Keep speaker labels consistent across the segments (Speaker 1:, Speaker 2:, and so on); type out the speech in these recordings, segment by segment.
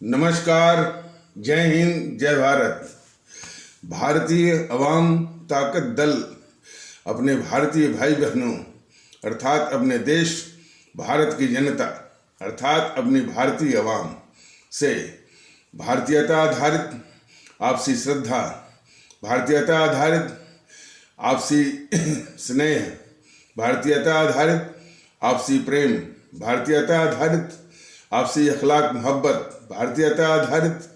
Speaker 1: नमस्कार। जय हिंद, जय भारत। भारतीय अवाम ताकत दल अपने भारतीय भाई बहनों अर्थात अपने देश भारत की जनता अर्थात अपनी भारतीय अवाम से भारतीयता आधारित आपसी श्रद्धा, भारतीयता आधारित आपसी स्नेह, भारतीयता आधारित आपसी प्रेम, भारतीयता आधारित आपसी अखलाक मोहब्बत, भारतीयता आधारित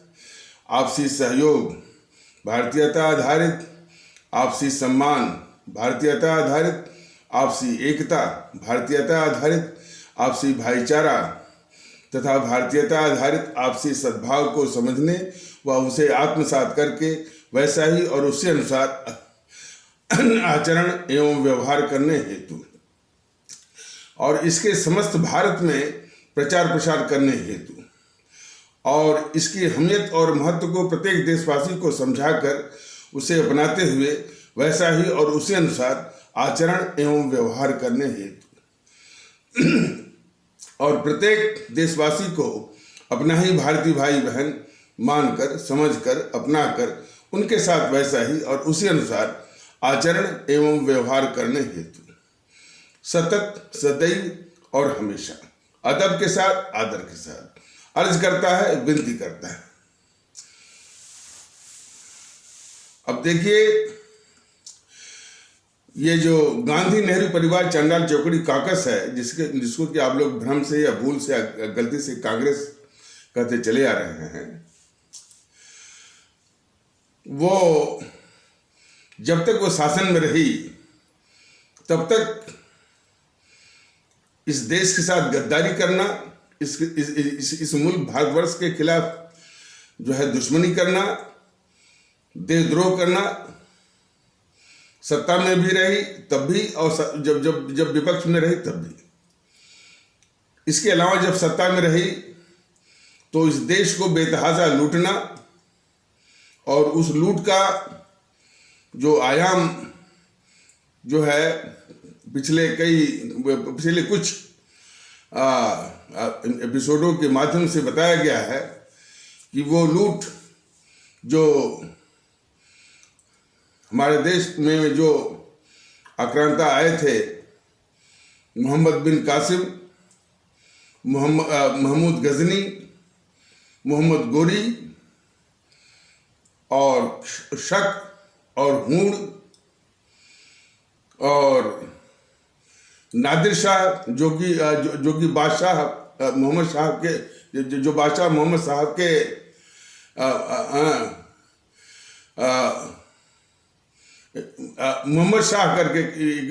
Speaker 1: आपसी सहयोग, भारतीयता आधारित आपसी सम्मान, भारतीयता आधारित आपसी एकता, भारतीयता आधारित आपसी भाईचारा तथा भारतीयता आधारित आपसी सद्भाव को समझने व उसे आत्मसात करके वैसा ही और उसके अनुसार आचरण एवं व्यवहार करने हेतु और इसके समस्त भारत में प्रचार प्रसार करने हेतु और इसकी अहमियत और महत्व को प्रत्येक देशवासी को समझाकर उसे अपनाते हुए वैसा ही और उसी अनुसार आचरण एवं व्यवहार करने हेतु और प्रत्येक देशवासी को अपना ही भारतीय भाई बहन मानकर, समझकर, अपनाकर उनके साथ वैसा ही और उसी अनुसार आचरण एवं व्यवहार करने हेतु सतत, सदैव और हमेशा अदब के साथ, आदर के साथ अर्ज करता है, विनती करता है। अब देखिए, ये जो गांधी नेहरू परिवार चांडाल चौकड़ी कॉकस है, जिसको कि आप लोग भ्रम से या भूल से या गलती से कांग्रेस कहते चले आ रहे हैं, वो जब तक वो शासन में रही तब तक इस देश के साथ गद्दारी करना, इस मुल्क भारतवर्ष के खिलाफ जो है दुश्मनी करना, देशद्रोह करना, सत्ता में भी रही तब भी और जब विपक्ष में रही तब भी। इसके अलावा जब सत्ता में रही तो इस देश को बेतहाशा लूटना और उस लूट का जो आयाम जो है पिछले कुछ एपिसोडों के माध्यम से बताया गया है कि वो लूट जो हमारे देश में जो आक्रांता आए थे, मोहम्मद बिन कासिम, महमूद गजनी, मोहम्मद गोरी और शक और हूड़ और नादिर शाह जो कि बादशाह मोहम्मद साहब के जो बादशाह मोहम्मद साहब के मोहम्मद शाह करके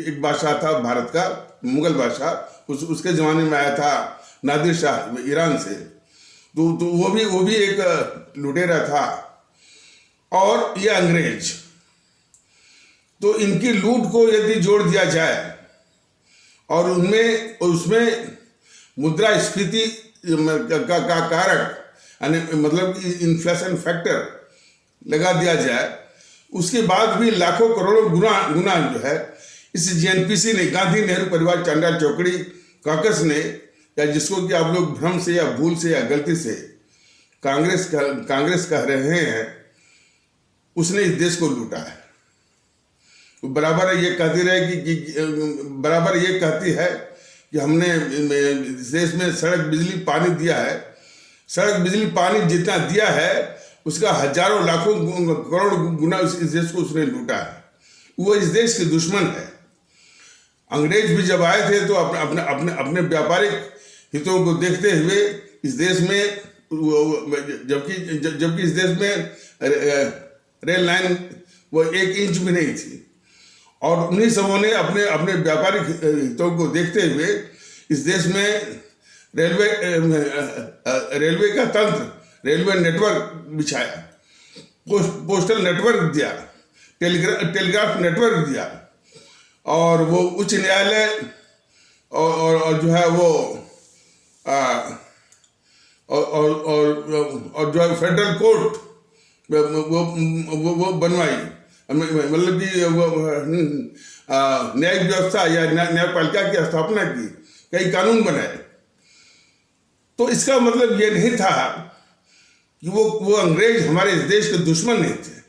Speaker 1: एक बादशाह था भारत का, मुगल बादशाह, उसके ज़माने में आया था नादिर शाह ईरान से। तो वो भी एक लुटेरा था और ये अंग्रेज। तो इनकी लूट को यदि जोड़ दिया जाए और उसमें मुद्रास्फीति का कारक यानी मतलब इन्फ्लेशन फैक्टर लगा दिया जाए, उसके बाद भी लाखों करोड़ों गुना जो है इस जीएनपीसी ने, गांधी नेहरू परिवार चांडाल चौकड़ी कॉकस ने, या जिसको कि आप लोग भ्रम से या भूल से या गलती से कांग्रेस कह रहे हैं, उसने इस देश को लूटा है। बराबर ये कहती है कि हमने देश में सड़क, बिजली, पानी दिया है। सड़क, बिजली, पानी जितना दिया है उसका हजारों लाखों करोड़ गुना इस देश को उसने लूटा है। वो इस देश के दुश्मन है। अंग्रेज भी जब आए थे तो अपने व्यापारिक हितों को देखते हुए इस देश में, जबकि इस देश में रेल लाइन वो 1 इंच भी नहीं थी, और उन्हीं सबों ने अपने व्यापारिक हितों को देखते हुए इस देश में रेलवे का तंत्र, रेलवे नेटवर्क बिछाया, पोस्टल नेटवर्क दिया, टेलीग्राफ नेटवर्क दिया, और वो उच्च न्यायालय और जो है वो और जो है फेडरल कोर्ट वो बनवाई, मतलब कि न्यायिक व्यवस्था या न्यायपालिका की स्थापना की, कई कानून बनाए। तो इसका मतलब ये नहीं था कि वो अंग्रेज हमारे इस देश के दुश्मन नहीं थे।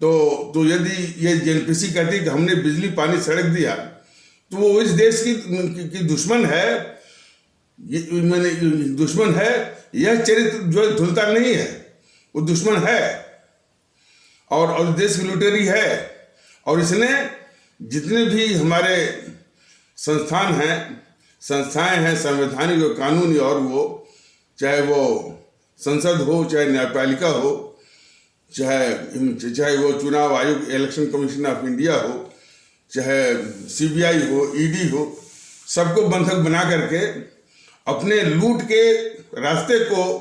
Speaker 1: तो यदि ये जेएनपीसी कहती कि हमने बिजली पानी सड़क दिया, तो वो इस देश की दुश्मन है, मैंने दुश्मन है। यह चरित्र जो धुलता नहीं है, वो दुश्मन है और देश की लुटेरी है। और इसने जितने भी हमारे संस्थान हैं, संस्थाएं हैं, संवैधानिक और कानूनी, और वो चाहे वो संसद हो, चाहे न्यायपालिका हो, चाहे वो चुनाव आयोग, इलेक्शन कमीशन ऑफ इंडिया हो, चाहे सीबीआई हो, ईडी हो, सबको बंधक बना करके अपने लूट के रास्ते को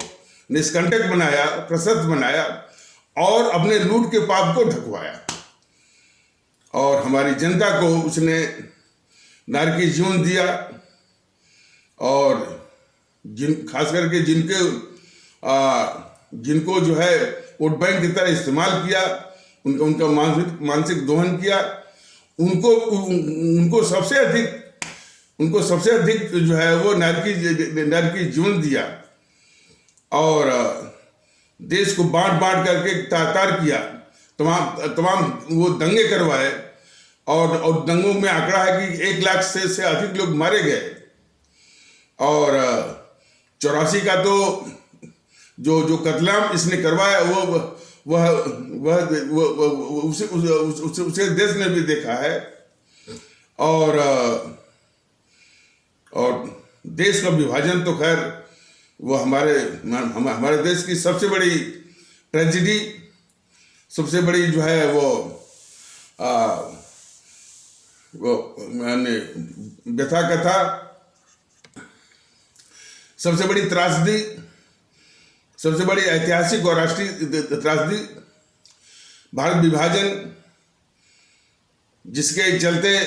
Speaker 1: निष्कंटक बनाया, प्रशस्त बनाया और अपने लूट के पाप को ढकवाया। और हमारी जनता को उसने नारकीय जीवन दिया। और खास करके जिनको जो है वोट बैंक की तरह इस्तेमाल किया, उनका मानसिक दोहन किया, उनको सबसे अधिक जो है वो नारकीय जीवन दिया और देश को बांट करके तार किया। तमाम वो दंगे करवाए और दंगों में आंकड़ा है कि 1 लाख से अधिक लोग मारे गए। और 84 का तो जो कत्लेआम इसने करवाया उसे देश ने भी देखा है। और देश का विभाजन तो खैर वो हमारे देश की सबसे बड़ी ट्रेजेडी, सबसे बड़ी जो है वो मैंने व्यथा कथा, सबसे बड़ी त्रासदी, सबसे बड़ी ऐतिहासिक और राष्ट्रीय त्रासदी भारत विभाजन, जिसके चलते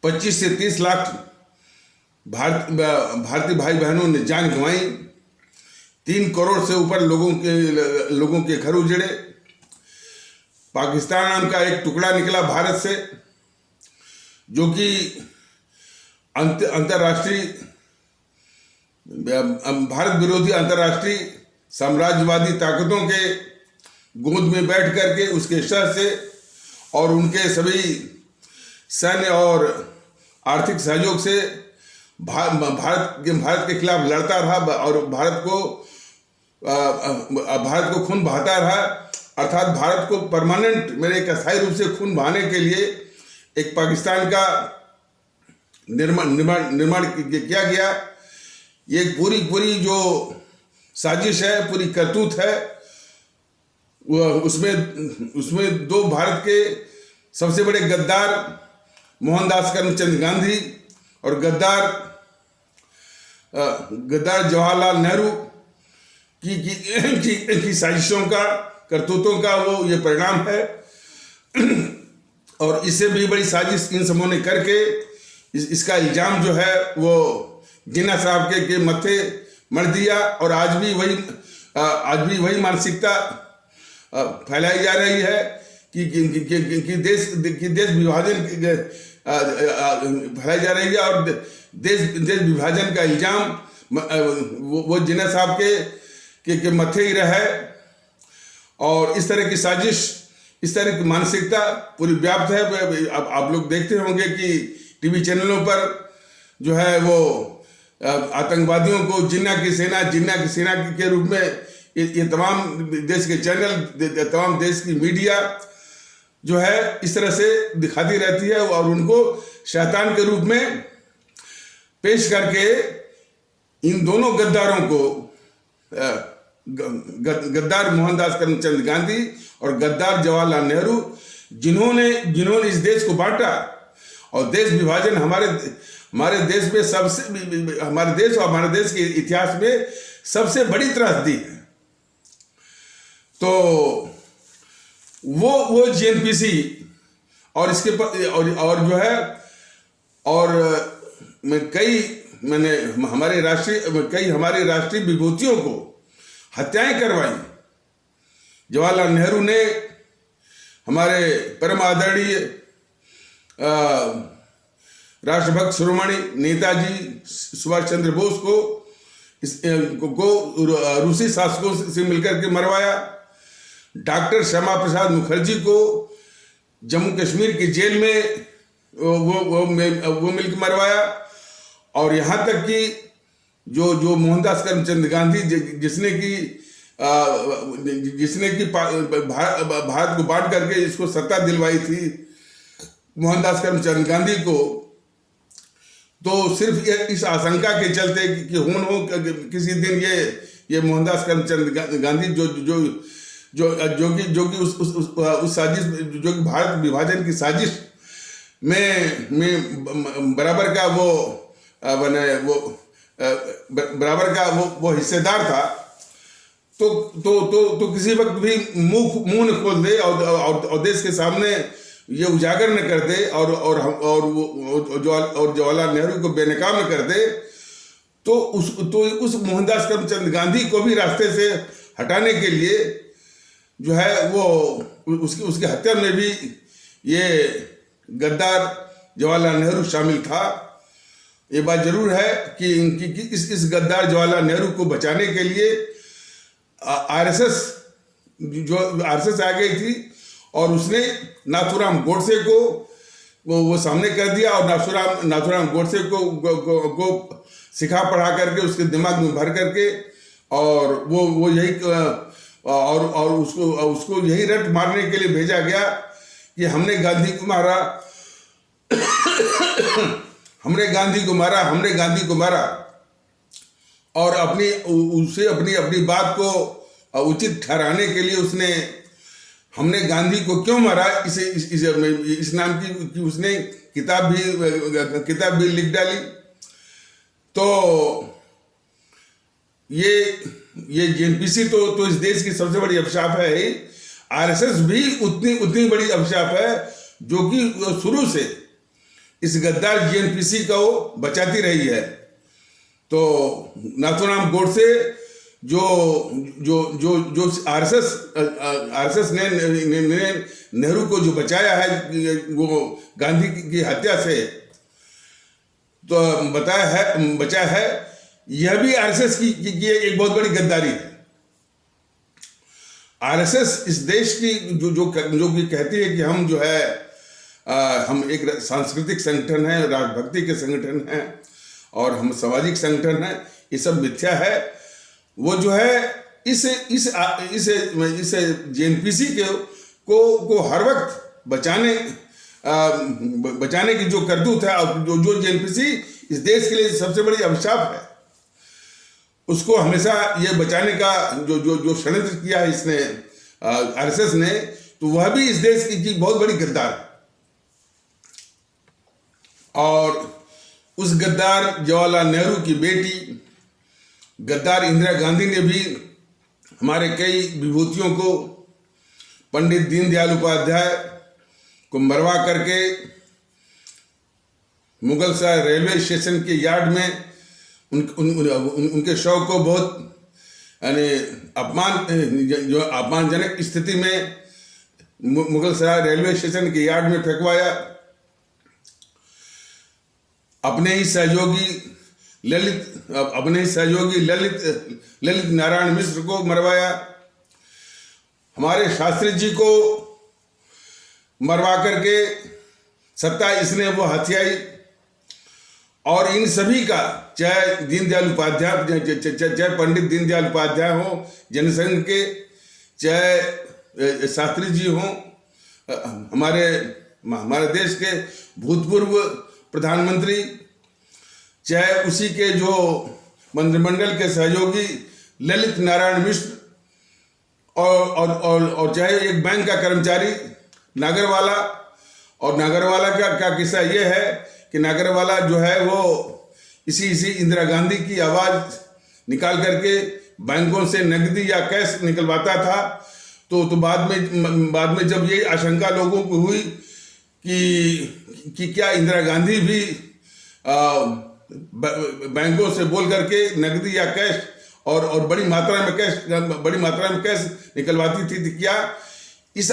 Speaker 1: 25 से 30 लाख भारतीय भाई बहनों ने जान गंवाई, 3 करोड़ से ऊपर लोगों के घर उजड़े, पाकिस्तान नाम का एक टुकड़ा निकला भारत से, जो कि अंतर्राष्ट्रीय भारत विरोधी अंतर्राष्ट्रीय साम्राज्यवादी ताकतों के गोद में बैठ करके उसके शह से और उनके सभी सैन्य और आर्थिक सहयोग से भारत के खिलाफ लड़ता रहा और भारत को खून बहाता रहा। अर्थात भारत को परमानेंट, मेरे एक अस्थायी रूप से खून बहाने के लिए एक पाकिस्तान का निर्माण किया गया। ये पूरी जो साजिश है, पूरी करतूत है, उसमें 2 भारत के सबसे बड़े गद्दार मोहनदास करमचंद गांधी और गद्दार जवाहरलाल नेहरू की साजिशों का, करतूतों का वो ये परिणाम है। और इससे भी बड़ी साजिश इन समूहों ने करके इसका इल्जाम जो है वो जिन्ना साहब के मत्थे मर दिया। और आज भी वही मानसिकता फैलाई जा रही है कि देश विभाजन फैलाई जा रही है। और देश विभाजन का इल्जाम वो जिन्ना साहब के मत्थे ही रहे। और इस तरह की साजिश, इस तरह की मानसिकता पूरी व्याप्त है। अब आप लोग देखते होंगे कि टीवी चैनलों पर जो है वो आतंकवादियों को जिन्ना की सेना के रूप में ये तमाम देश के चैनल, तमाम देश की मीडिया जो है इस तरह से दिखाती रहती है और उनको शैतान के रूप में पेश करके इन दोनों गद्दारों को, गद्दार मोहनदास करमचंद गांधी और गद्दार जवाहरलाल नेहरू, जिन्होंने इस देश को बांटा। और देश विभाजन हमारे देश में हमारे देश के इतिहास में सबसे बड़ी त्रासदी है। तो वो जेएनपीसी और इसके और जो है और हमारे राष्ट्रीय विभूतियों को हत्याएं करवाई। जवाहरलाल नेहरू ने हमारे परम आदरणीय राष्ट्रभक्त शिरोमणि नेताजी सुभाष चंद्र बोस को को रूसी शासकों से मिलकर के मरवाया। डॉक्टर श्यामा प्रसाद मुखर्जी को जम्मू कश्मीर की जेल में वो मिलकर मरवाया। और यहाँ तक कि जो मोहनदास करमचंद गांधी जिसने कि भारत को बांट करके इसको सत्ता दिलवाई थी मोहनदास करमचंद गांधी को, तो सिर्फ इस आशंका के चलते कि किसी दिन ये मोहनदास करमचंद गांधी जो कि उस साजिश, जो कि भारत विभाजन की साजिश में बराबर का वो हिस्सेदार था, तो किसी वक्त भी मुंह न खोल दे और देश के सामने ये उजागर न कर दे और जवाहरलाल नेहरू को बेनकाब न कर दे, तो उस मोहनदास करमचंद गांधी को भी रास्ते से हटाने के लिए जो है वो उसकी हत्या में भी ये गद्दार जवाहरलाल नेहरू शामिल था। ये बात जरूर है कि इस गद्दार जवाहरलाल नेहरू को बचाने के लिए आरएसएस आ गई थी और उसने नाथूराम गोडसे को वो सामने कर दिया और नाथूराम गोडसे को सिखा पढ़ा करके उसके दिमाग में भर करके और वो यही और उसको यही रट मारने के लिए भेजा गया कि हमने गांधी को मारा और अपनी बात को उचित ठहराने के लिए उसने हमने गांधी को क्यों मारा इस नाम की उसने किताब भी लिख डाली। तो ये जेएनपीसी तो इस देश की सबसे बड़ी अभिशाप है ही। आरएसएस भी उतनी बड़ी अभिशाप है जो कि शुरू से इस गद्दार जेएनपीसी को बचाती रही है। तो नाथूराम गोडसे जो आरएसएस ने नेहरू को जो बचाया है वो गांधी की हत्या से, तो बचाया है, यह भी आरएसएस की एक बहुत बड़ी गद्दारी है। आरएसएस इस देश की जो कि कहती है कि हम जो है हम एक सांस्कृतिक संगठन है, राजभक्ति के संगठन है और हम सामाजिक संगठन है, ये सब मिथ्या है। वो जो है इस जेएनपीसी को हर वक्त बचाने की जो करतूत है, जो जेएनपीसी इस देश के लिए सबसे बड़ी अभिशाप है, उसको हमेशा ये बचाने का जो षड्यंत्र किया है इसने आरएसएस ने, तो वह भी इस देश की बहुत बड़ी गद्दार है। और उस गद्दार जवाहरलाल नेहरू की बेटी गद्दार इंदिरा गांधी ने भी हमारे कई विभूतियों को, पंडित दीनदयाल उपाध्याय को मरवा करके मुगल सराय रेलवे स्टेशन के यार्ड में उनके शव को बहुत अपमानजनक स्थिति में मुगल सराय रेलवे स्टेशन के यार्ड में फेंकवाया। अपने ही सहयोगी ललित नारायण मिश्र को मरवाया। हमारे शास्त्री जी को मरवा करके सत्ता इसने वो हथियाई। और इन सभी का, चाहे दीनदयाल उपाध्याय, चाहे पंडित दीनदयाल उपाध्याय हो जनसंघ के, चाहे शास्त्री जी हों हमारे देश के भूतपूर्व प्रधानमंत्री, चाहे उसी के जो मंत्रिमंडल के सहयोगी ललित नारायण मिश्र, और चाहे एक बैंक का कर्मचारी नागरवाला। और नागरवाला का किस्सा ये है कि नागरवाला जो है वो इसी इंदिरा गांधी की आवाज़ निकाल करके बैंकों से नकदी या कैश निकलवाता था। तो बाद में जब ये आशंका लोगों को हुई कि क्या इंदिरा गांधी भी बैंकों से बोल करके नकदी या कैश और बड़ी मात्रा में कैश निकलवाती थी, क्या इस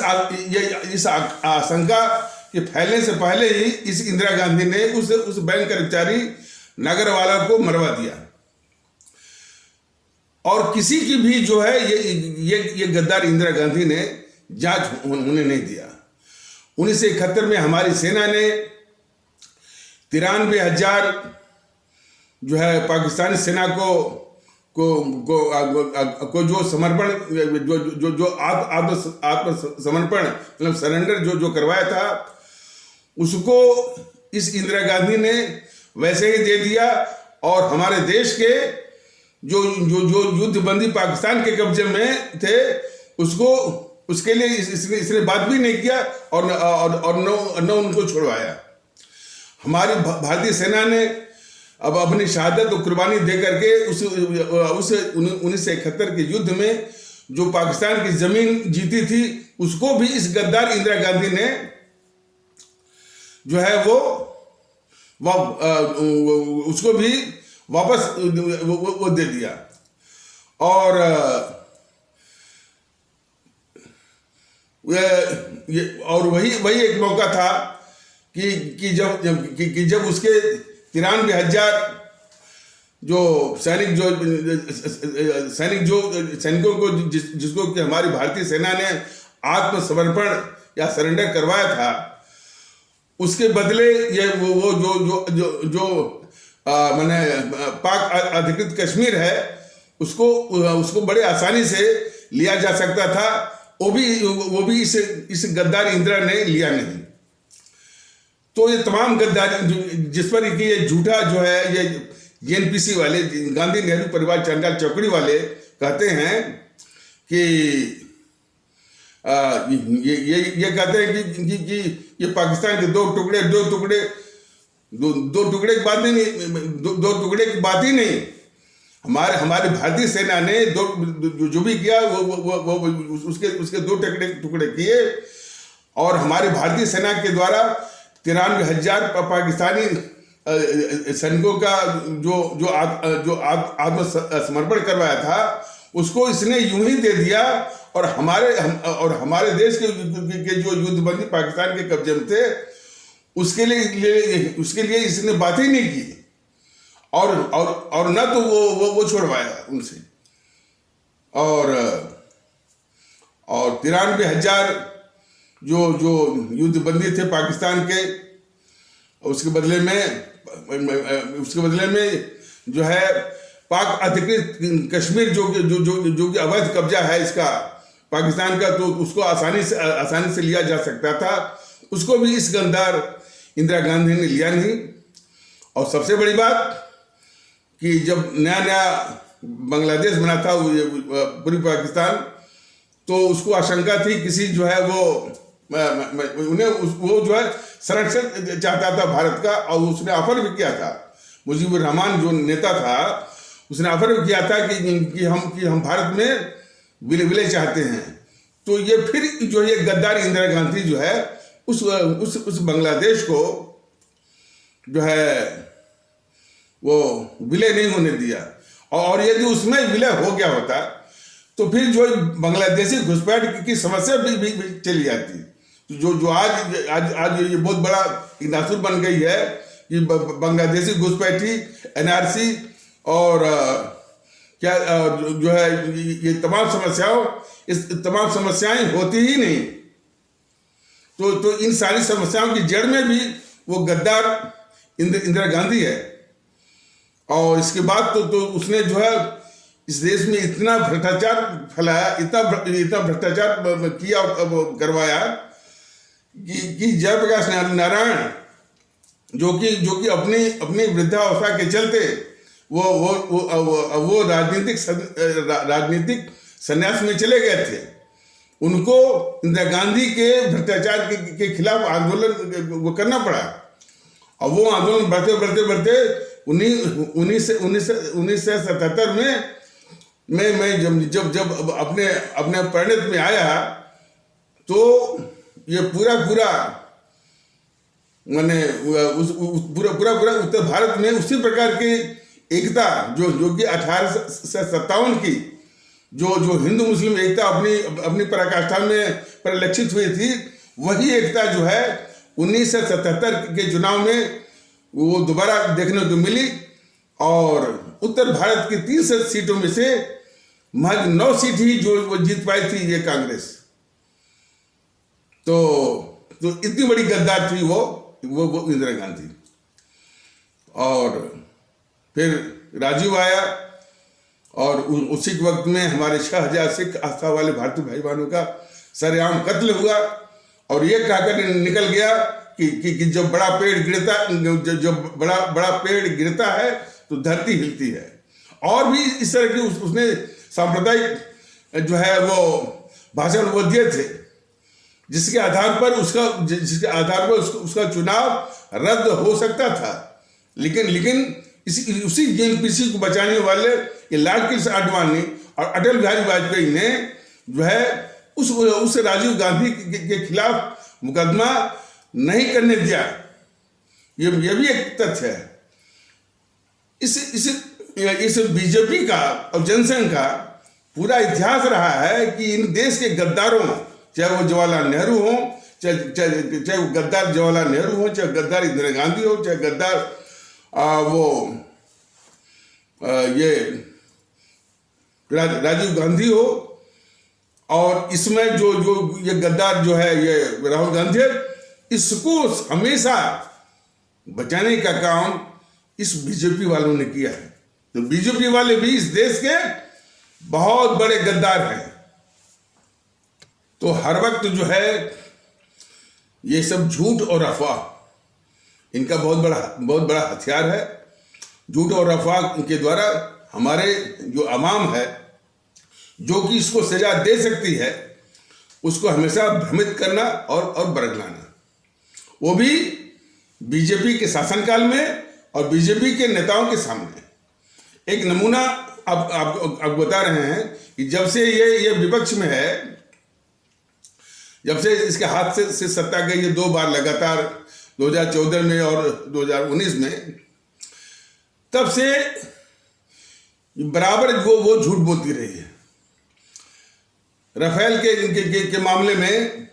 Speaker 1: आशंका के फैलने से पहले ही इस इंदिरा गांधी ने उस बैंक कर्मचारी नागरवाला को मरवा दिया। और किसी की भी जो है ये गद्दार इंदिरा गांधी ने जांच होने नहीं दिया। 1971 में हमारी सेना ने 93,000 जो है पाकिस्तानी सेना को जो समर्पण जो आत्मसमर्पण मतलब सरेंडर जो करवाया था, उसको इस इंदिरा गांधी ने वैसे ही दे दिया। और हमारे देश के जो युद्धबंदी पाकिस्तान के कब्जे में थे, उसके लिए इसने बात भी नहीं किया और न उनको छुड़वाया। हमारी भारतीय सेना ने अब अपनी शहादत और कुर्बानी दे करके उस 1971 के युद्ध में जो पाकिस्तान की जमीन जीती थी, उसको भी इस गद्दार इंदिरा गांधी ने जो है उसको भी वापस वो दे दिया। और वही एक मौका था कि जब उसके 93,000 जो सैनिकों को जिसको कि हमारी भारतीय सेना ने आत्मसमर्पण या सरेंडर करवाया था, उसके बदले ये जो माने पाक अधिकृत कश्मीर है, उसको बड़े आसानी से लिया जा सकता था। वो भी इस गद्दार इंदिरा ने लिया नहीं। तो ये तमाम गद्दारी जिस पर ये झूठा जो है ये JNPC वाले, गांधी नेहरू परिवार चंडाल चौकड़ी वाले कहते हैं कि ये कहते हैं कि ये पाकिस्तान के दो टुकड़े की बात नहीं, दो टुकड़े की बात ही नहीं। हमारे भारतीय सेना ने जो भी किया वो उसके दो टुकड़े किए। और हमारी भारतीय सेना के द्वारा 93,000 पाकिस्तानी सैनिकों का जो आत्मसमर्पण करवाया था, उसको इसने यूं ही दे दिया। और हमारे देश के जो युद्धबंदी पाकिस्तान के कब्जे में थे, उसके लिए इसने बात ही नहीं की। और न तो वो छुड़वाया उनसे। और 93,000 जो युद्धबंदी थे पाकिस्तान के, उसके बदले में जो है पाक अधिकृत कश्मीर जो कि अवैध कब्जा है इसका पाकिस्तान का, तो उसको आसानी से लिया जा सकता था। उसको भी इस गद्दार इंदिरा गांधी ने लिया नहीं। और सबसे बड़ी बात कि जब नया बांग्लादेश बना था पूर्वी पाकिस्तान, तो उसको आशंका थी किसी जो है वो जो है संरक्षण चाहता था भारत का। और उसने ऑफर भी किया था, मुजीबुर रहमान जो नेता था, उसने ऑफर भी किया था कि हम भारत में विलय चाहते हैं। तो ये फिर जो ये गद्दार इंदिरा गांधी जो है उस बांग्लादेश को जो है वो विलय नहीं होने दिया। और यदि उसमें विलय हो गया होता तो फिर जो बांग्लादेशी घुसपैठ की समस्या भी चली जाती। जो आज ये बहुत बड़ा एक नासुर बन गई है कि बांग्लादेशी घुसपैठी, NRC और क्या जो है ये तमाम समस्याएं होती ही नहीं। तो इन सारी समस्याओं की जड़ में भी वो गद्दार इंदिरा गांधी है। और इसके बाद तो उसने जो है इस देश में इतना भ्रष्टाचार फैलाया, इतना भ्रष्टाचार किया, करवाया कि जयप्रकाश नारायण जो कि अपनी वृद्धावस्था के चलते वो राजनीतिक संन्यास में चले गए थे। उनको इंदिरा गांधी के भ्रष्टाचार के खिलाफ आंदोलन वो करना पड़ा। और वो आंदोलन बढ़ते 1977 में मैं जब अपने परिणत में आया, तो ये पूरा मैंने पूरा उत्तर भारत में उसी प्रकार की एकता जो कि 1857 की जो हिंदू मुस्लिम एकता अपनी पराकाष्ठा में परिलक्षित हुई थी, वही एकता जो है 1977 के चुनाव में वो दोबारा देखने को मिली। और उत्तर भारत की 3 सीटों में से महज 9 सीट ही जो वो जीत पाई थी ये कांग्रेस। तो इतनी बड़ी गद्दार थी वो इंदिरा गांधी। और फिर राजीव आया और उसी वक्त में हमारे 6000 सिख आस्था वाले भारतीय भाई बहनों का सरेआम कत्ल हुआ। और ये कहकर निकल गया कि जब बड़ा पेड़ गिरता जब बड़ा पेड़ गिरता है तो धरती हिलती है। और भी इस तरह की उसने सांप्रदायिक जो है वो भाषण वो दिए थे, जिसके आधार पर उसका चुनाव रद्द हो सकता था। लेकिन उसी जेएनपीसी को बचाने वाले ये लाल कृष्ण आडवाणी और अटल बिहारी वाजपेयी ने जो है उस राजीव गांधी के खिलाफ मुकदमा नहीं करने दिया। ये भी एक तथ्य है। इस बीजेपी का और जनसंघ का पूरा इतिहास रहा है कि इन देश के गद्दारों, चाहे वो जवाहरलाल नेहरू हो, चाहे वो गद्दार जवाहरलाल नेहरू हो, चाहे गद्दार इंदिरा गांधी हो, चाहे गद्दार ये राजीव गांधी हो, और इसमें जो ये गद्दार जो है ये राहुल गांधी है, इसको हमेशा बचाने का काम इस बीजेपी वालों ने किया है। तो बीजेपी वाले भी इस देश के बहुत बड़े गद्दार हैं। तो हर वक्त जो है ये सब झूठ और अफवाह इनका बहुत बड़ा हथियार है। झूठ और अफवाह के द्वारा हमारे जो अवाम है, जो कि इसको सजा दे सकती है, उसको हमेशा भ्रमित करना और बरगलाना, वो भी बीजेपी के शासनकाल में और बीजेपी के नेताओं के सामने। एक नमूना आप बता रहे हैं कि जब से ये विपक्ष में है, जब से इसके हाथ से सत्ता गई है 2 बार लगातार, 2014 में और 2019 में, तब से बराबर वो झूठ बोलती रही है। राफेल के मामले में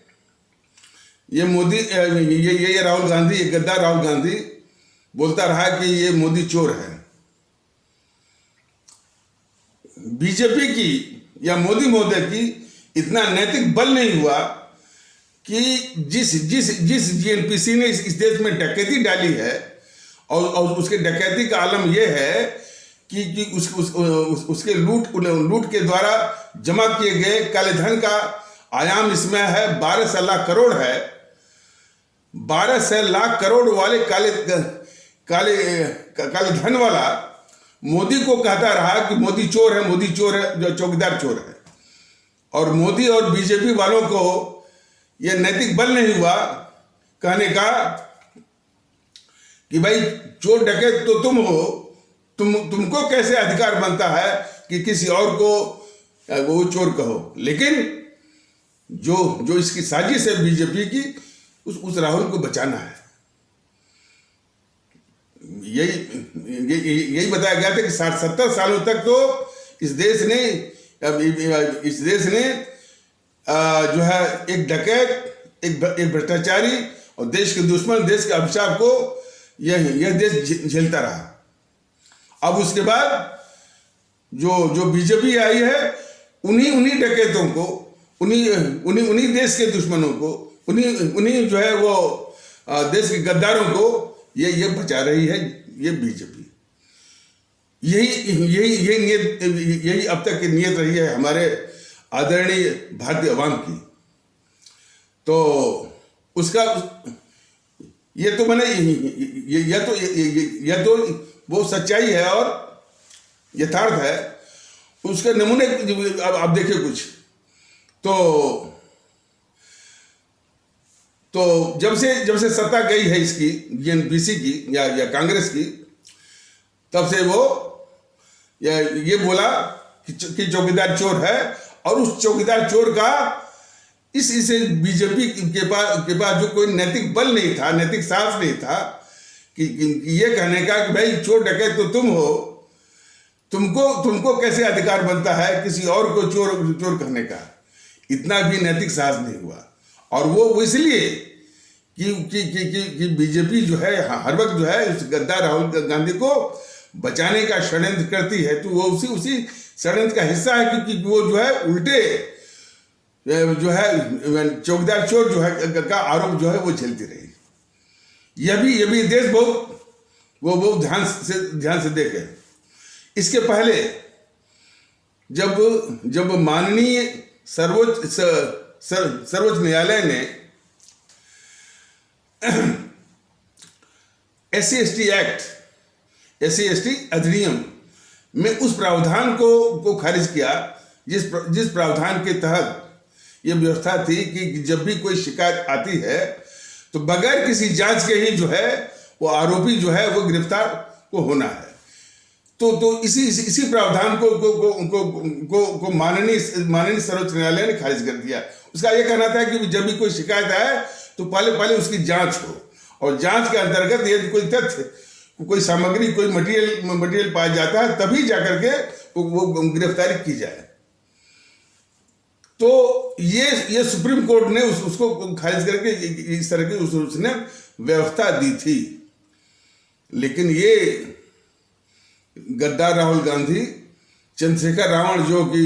Speaker 1: ये मोदी ये राहुल गांधी, ये गद्दार राहुल गांधी बोलता रहा कि ये मोदी चोर है। बीजेपी की या मोदी महोदय की इतना नैतिक बल नहीं हुआ कि जिस जेएनपीसी ने इस देश में डकैती डाली है, और उसके डकैती का आलम यह है कि उसके लूट के द्वारा जमा किए गए काले धन का आयाम इसमें है 12 लाख करोड़ है। 12 लाख करोड़ वाले काले धन वाला मोदी को कहता रहा कि मोदी चोर है, मोदी चोर है, जो चौकीदार चोर है। और मोदी और बीजेपी वालों को यह नैतिक बल नहीं हुआ कहने का कि भाई चोर डकैत तो तुम हो, तुमको कैसे अधिकार बनता है कि किसी और को वो चोर कहो। लेकिन जो इसकी साजिश है बीजेपी की, उस राहुल को बचाना है। यही बताया गया था कि 60-70 सालों तक तो इस देश ने जो है एक डकैत, एक भ्रष्टाचारी और देश के दुश्मन, देश के अभिशाप को यह देश झेलता रहा। अब उसके बाद जो बीजेपी आई है, उन्हीं डकैतों को, उन्हीं देश के दुश्मनों को, उन्हीं जो है वो देश के गद्दारों को ये बचा रही है ये बीजेपी। यही अब तक की नीयत रही है हमारे आदरणीय भारतीय अवाम की। तो उसका ये तो मैंने यह तो वो सच्चाई है और यथार्थ है। उसके नमूने अब आप देखिए कुछ तो जब से सत्ता गई है इसकी जेएनपीसी की या कांग्रेस की, तब से वो ये बोला कि चौकीदार चोर है। और उस चौकीदार चोर का इस बीजेपी के पास जो कोई नैतिक बल नहीं था, नैतिक साहस नहीं था कि ये कहने का कि भाई चोर डकैत तो तुम हो, तुमको कैसे अधिकार बनता है किसी और को चोर कहने का। इतना भी नैतिक साहस नहीं हुआ। और वो इसलिए कि बीजेपी जो है हर वक्त जो है उस गद्दार राहुल गांधी को बचाने का षड्यंत्र करती है। तो वो उसी षड्यंत्र का हिस्सा है, क्योंकि वो जो है उल्टे जो है चौकीदार चोर जो है का आरोप जो है वो झेलती रही। यह भी देश बहुत ध्यान से देखे। इसके पहले जब माननीय सर्वोच्च न्यायालय ने SC/ST एक्ट, SC/ST अधिनियम में उस प्रावधान को खारिज किया जिस प्रावधान के तहत यह व्यवस्था थी कि जब भी कोई शिकायत आती है तो बगैर किसी जांच के ही जो है वो आरोपी जो है वो गिरफ्तार को होना है। तो इसी प्रावधान को माननीय सर्वोच्च न्यायालय ने खारिज कर दिया। उसका यह कहना था कि जब भी कोई शिकायत आए तो पहले उसकी जांच हो, और जांच के अंतर्गत यदि कोई तथ्य, कोई सामग्री, कोई मटेरियल पाया जाता है तभी जाकर के वो गिरफ्तारी की जाए। तो ये सुप्रीम कोर्ट ने उसको खारिज करके इस तरह की उसने व्यवस्था दी थी। लेकिन ये गद्दार राहुल गांधी, चंद्रशेखर रावण जो कि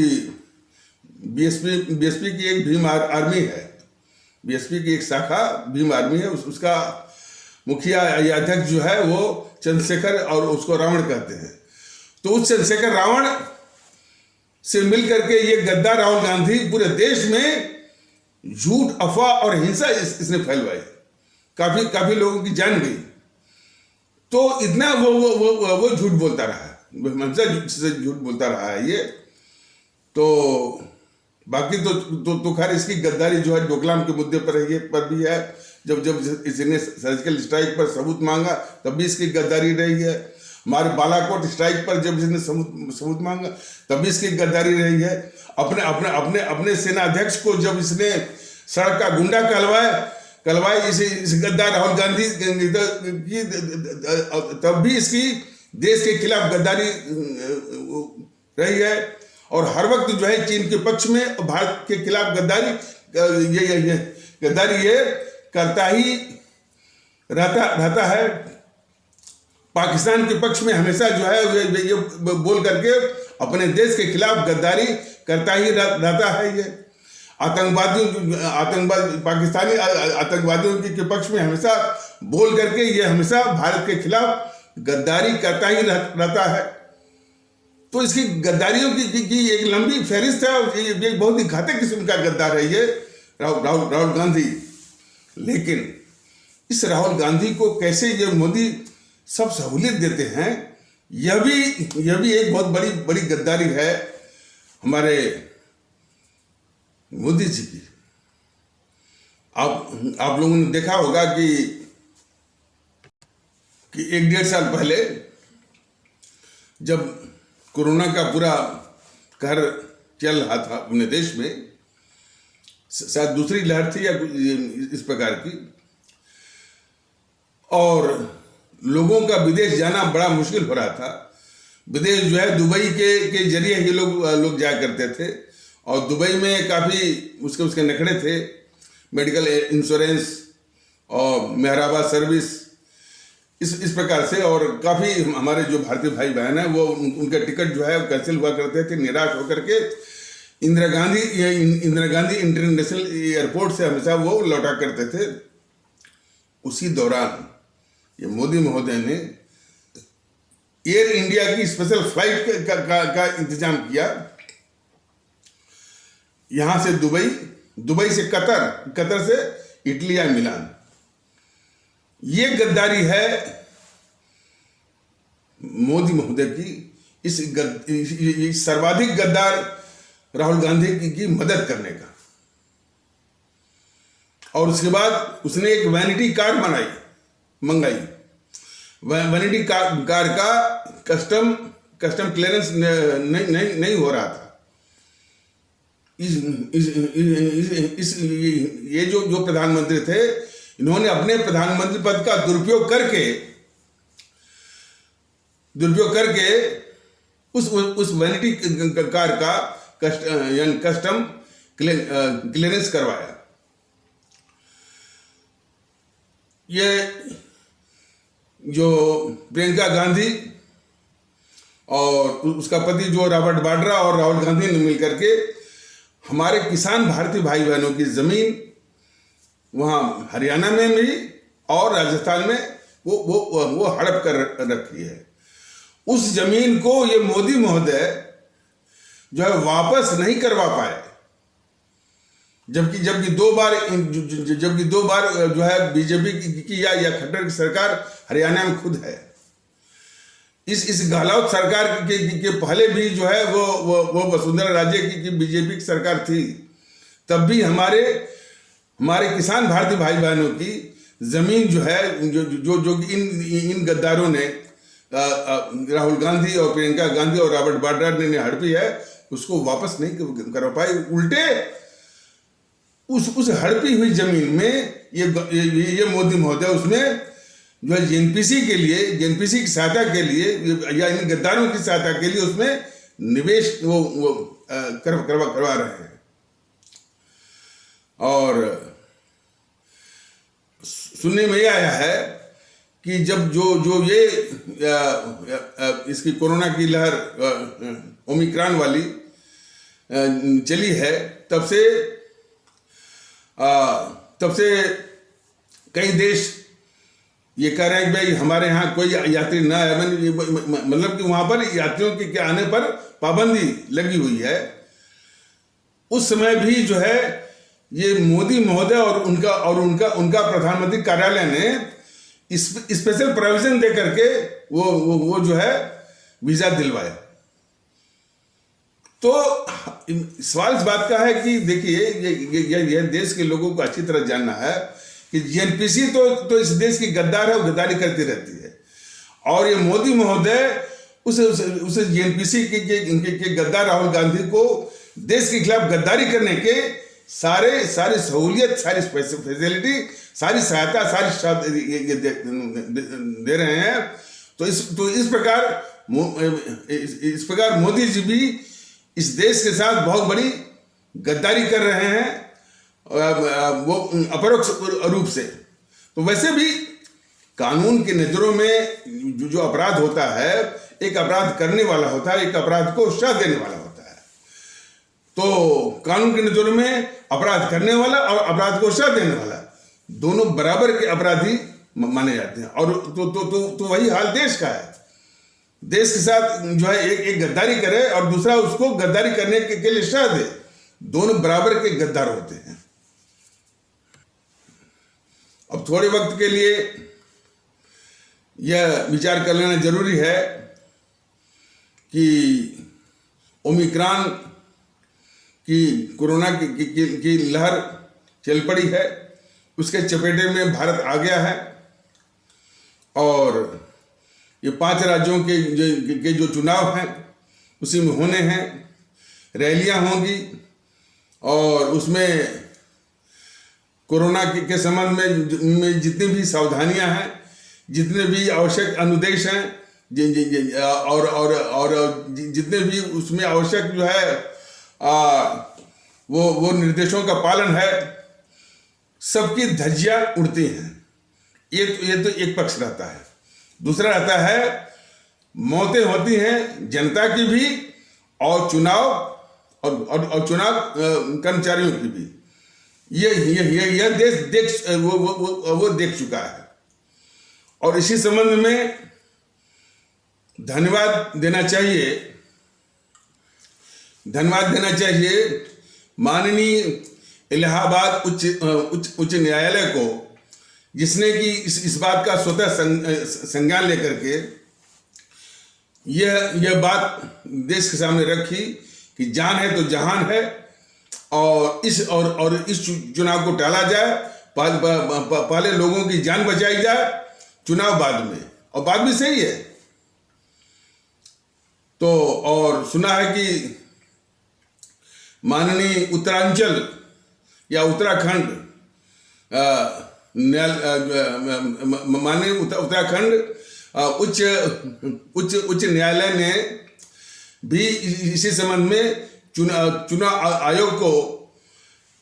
Speaker 1: बीएसपी की एक भीम आर्मी है, बीएसपी की एक शाखा भीम आर्मी है, उसका मुखिया या अध्यक्ष जो है वो चंद्रशेखर, और उसको रावण कहते हैं। तो उस चंद्रशेखर रावण से मिलकर के ये गद्दार राहुल गांधी पूरे देश में झूठ, अफवाह और हिंसा इसने फैलवाई, काफी लोगों की जान गई। तो इतना वो झूठ बोलता रहा है, हमेशा झूठ बोलता रहा है ये। तो बाकी तो खैर इसकी गद्दारी जो है डोकलाम के मुद्दे पर भी है। जब इसने सर्जिकल स्ट्राइक पर सबूत मांगा तब भी इसकी गद्दारी रही है। हमारे बालाकोट स्ट्राइक पर जब इसने सबूत मांगा तब भी इसकी गद्दारी रही है। अपने सेना अध्यक्ष को जब इसने सड़क का गुंडा कहलवाए इस गद्दार राहुल गांधी की, तब भी इसकी देश के खिलाफ गद्दारी रही है। और हर वक्त जो है चीन के पक्ष में और भारत के खिलाफ गद्दारी ये करता ही रहता है। पाकिस्तान के पक्ष में हमेशा जो है ये बोल करके अपने देश के खिलाफ गद्दारी करता ही रहता है। ये पाकिस्तानी आतंकवादियों के पक्ष में हमेशा बोल करके ये हमेशा भारत के खिलाफ गद्दारी करता ही रहता है। तो इसकी गद्दारियों की एक लंबी फहरिस्त है, और ये बहुत ही घातक किस्म का गद्दार है ये राहुल गांधी। लेकिन इस राहुल गांधी को कैसे ये मोदी सब सहूलियत देते हैं, यह भी एक बहुत बड़ी गद्दारी है हमारे मोदी जी की। आप लोगों ने देखा होगा कि 1-1.5 साल पहले जब कोरोना का पूरा कहर चल रहा था अपने देश में, शायद दूसरी लहर थी या इस प्रकार की, और लोगों का विदेश जाना बड़ा मुश्किल हो रहा था। विदेश जो है दुबई के जरिए ही लोग जाया करते थे, और दुबई में काफ़ी उसके नखड़े थे, मेडिकल इंश्योरेंस और मेहराबा सर्विस इस प्रकार से। और काफ़ी हमारे जो भारतीय भाई बहन हैं वो उनके टिकट जो है कैंसिल हुआ करते थे, निराश होकर के इंदिरा गांधी इंटरनेशनल एयरपोर्ट से हमेशा वो लौटा करते थे। उसी दौरान ये मोदी महोदय ने एयर इंडिया की स्पेशल फ्लाइट का इंतजाम किया, यहां से दुबई से कतर से इटली या मिलान। ये गद्दारी है मोदी महोदय की। इस सर्वाधिक गद्दार राहुल गांधी की मदद करने का। और उसके बाद उसने एक वैनिटी कार मंगाई। वैनिटी कार का कस्टम क्लियरेंस नहीं हो रहा था। ये जो प्रधानमंत्री थे, इन्होंने अपने प्रधानमंत्री पद का दुरुपयोग करके उस वैनिटी कार का कस्टम क्लियरेंस करवाया। ये जो प्रियंका गांधी और उसका पति जो रॉबर्ट वाड्रा और राहुल गांधी ने मिलकर के हमारे किसान भारतीय भाई बहनों की जमीन वहाँ हरियाणा में भी और राजस्थान में वो हड़प कर रखी है। उस जमीन को ये मोदी महोदय जो है वापस नहीं करवा पाए, जबकि दो बार जो है बीजेपी की या खट्टर की सरकार हरियाणा में खुद है। इस गहलोत सरकार के पहले भी जो है वो वसुंधरा राजे की बीजेपी की सरकार थी, तब भी हमारे किसान भारतीय भाई बहनों की जमीन जो है जो इन गद्दारों ने राहुल गांधी और प्रियंका गांधी और रॉबर्ट वाड्रा ने हड़पी है, उसको वापस नहीं कर पाए। उल्टे उस हड़पी हुई जमीन में ये मोदी महोदय उसमें जो है जेएनपीसी की सहायता के लिए या इन गद्दारों की सहायता के लिए उसमें निवेश करवा रहे हैं। और सुनने में यह आया है कि जब जो ये इसकी कोरोना की लहर ओमिक्रॉन वाली चली है, तब से कई देश ये कह रहे हैं कि भाई हमारे यहाँ कोई यात्री ना आए, मतलब कि वहाँ पर यात्रियों के आने पर पाबंदी लगी हुई है। उस समय भी जो है ये मोदी महोदय और उनका प्रधानमंत्री कार्यालय ने स्पेशल प्रोविजन दे करके वो जो है वीजा दिलवाया। तो सवाल इस बात का है कि देखिए ये देश के लोगों को अच्छी तरह जानना है कि जेएनपीसी तो इस देश की गद्दार है, वो गद्दारी करती रहती है। और ये मोदी महोदय उस जेएनपीसी के गद्दार राहुल गांधी को देश के खिलाफ गद्दारी करने के सारी सहूलियत, सारी फैसिलिटी, सारी सहायता, सारी दे रहे हैं। तो इस प्रकार मोदी जी भी इस देश के साथ बहुत बड़ी गद्दारी कर रहे हैं, वो अपरोक्ष रूप से। तो वैसे भी कानून की नजरों में जो अपराध होता है, एक अपराध करने वाला होता है, एक अपराध को सजा देने वाला होता है। तो कानून की नजरों में अपराध करने वाला और अपराध को सजा देने वाला दोनों बराबर के अपराधी माने जाते हैं। और तो वही हाल देश का है। देश के साथ जो है एक गद्दारी करे और दूसरा उसको गद्दारी करने के लिए सजा दे, दोनों बराबर के गद्दार होते हैं। अब थोड़े वक्त के लिए यह विचार कर लेना जरूरी है कि ओमिक्रॉन की कोरोना की लहर चल पड़ी है, उसके चपेटे में भारत आ गया है। और ये 5 राज्यों के जो चुनाव हैं उसी में होने हैं, रैलियां होंगी और उसमें कोरोना के संबंध में जितनी भी सावधानियां हैं, जितने भी आवश्यक अनुदेश हैं, और जितने भी उसमें आवश्यक जो है वो निर्देशों का पालन है, सबकी धज्जियां उड़ती हैं। ये तो एक पक्ष रहता है। दूसरा रहता है मौतें होती हैं जनता की भी और चुनाव कर्मचारियों की भी। यह देश वो देख चुका है। और इसी संबंध में धन्यवाद देना चाहिए माननीय इलाहाबाद उच्च न्यायालय को, जिसने कि इस बात का स्वतः संज्ञान लेकर के यह बात देश के सामने रखी कि जान है तो जहान है, और इस चुनाव को टाला जाए। पहले लोगों की जान बचाई जाए, चुनाव बाद में। और बात भी सही है। तो और सुना है कि माननीय उत्तरांचल या उत्तराखंड माननीय उत्तराखंड उच्च न्यायालय ने भी इसी संबंध में चुनाव आयोग को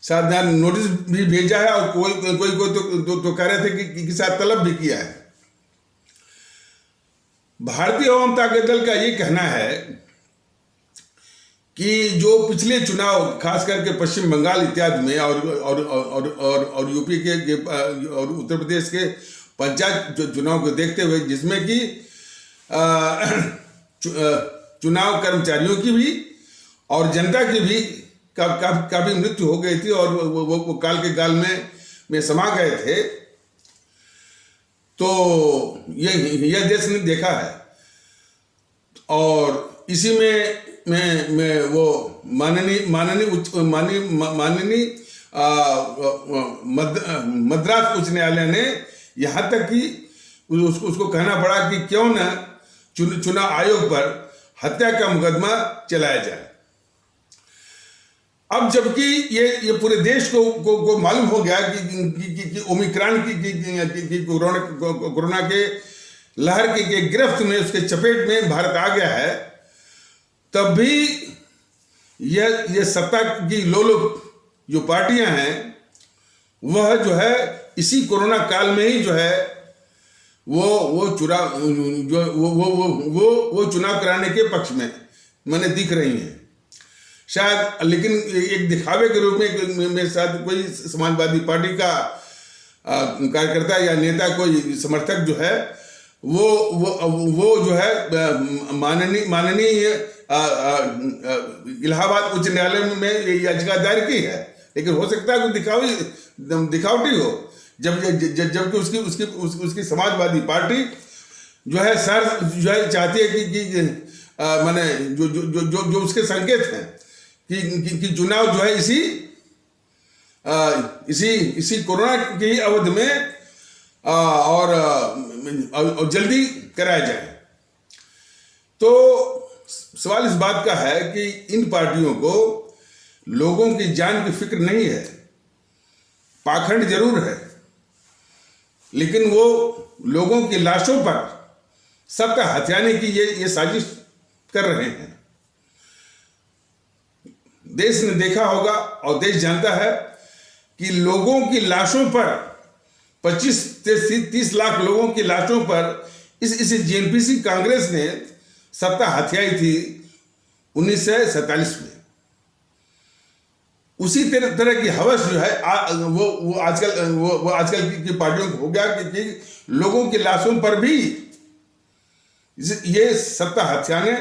Speaker 1: सावधान नोटिस भी भेजा है। और कोई तो कह रहे थे कि शायद तलब भी किया है। भारतीय आवाम ताकत दल का ये कहना है कि जो पिछले चुनाव खास करके पश्चिम बंगाल इत्यादि में और यूपी के और उत्तर प्रदेश के पंचायत चुनाव को देखते हुए, जिसमें कि चुनाव कर्मचारियों की भी और जनता की भी काफी मृत्यु हो गई थी और वो काल के गाल में समा गए थे, तो यह देश ने देखा है। और इसी में वो माननीय मद्रास उच्च न्यायालय ने यहाँ तक कि उसको कहना पड़ा कि क्यों न चुनाव आयोग पर हत्या का मुकदमा चलाया जाए। अब जबकि ये पूरे देश को मालूम हो गया कि ओमिक्रॉन की कोरोना के लहर के गिरफ्त में, उसके चपेट में भारत आ गया है, तब भी ये सत्ता की लोलुप जो पार्टियां हैं वह जो है इसी कोरोना काल में ही जो है वो चुनाव कराने के पक्ष में मैंने दिख रही हैं शायद, लेकिन एक दिखावे के रूप में शायद कोई समाजवादी पार्टी का कार्यकर्ता या नेता, कोई समर्थक जो है वो जो है माननीय इलाहाबाद उच्च न्यायालय में याचिका दायर की है, लेकिन हो सकता है कोई दिखावटी हो, जबकि उसकी समाजवादी पार्टी जो है चाहती है कि माने जो उसके संकेत हैं कि चुनाव जो है इसी कोरोना की अवधि में और जल्दी कराया जाए। तो सवाल इस बात का है कि इन पार्टियों को लोगों की जान की फिक्र नहीं है, पाखंड जरूर है, लेकिन वो लोगों की लाशों पर सत्ता हथियाने की ये साजिश कर रहे हैं। देश ने देखा होगा और देश जानता है कि लोगों की लाशों पर 25 से 30 लाख लोगों की लाशों पर इस जेएनपीसी कांग्रेस ने सत्ता हथियाई थी 1947 में। उसी तरह की हवस जो है वो आजकल की पार्टियों को हो गया कि लोगों की लाशों पर भी ये सत्ता हथियाने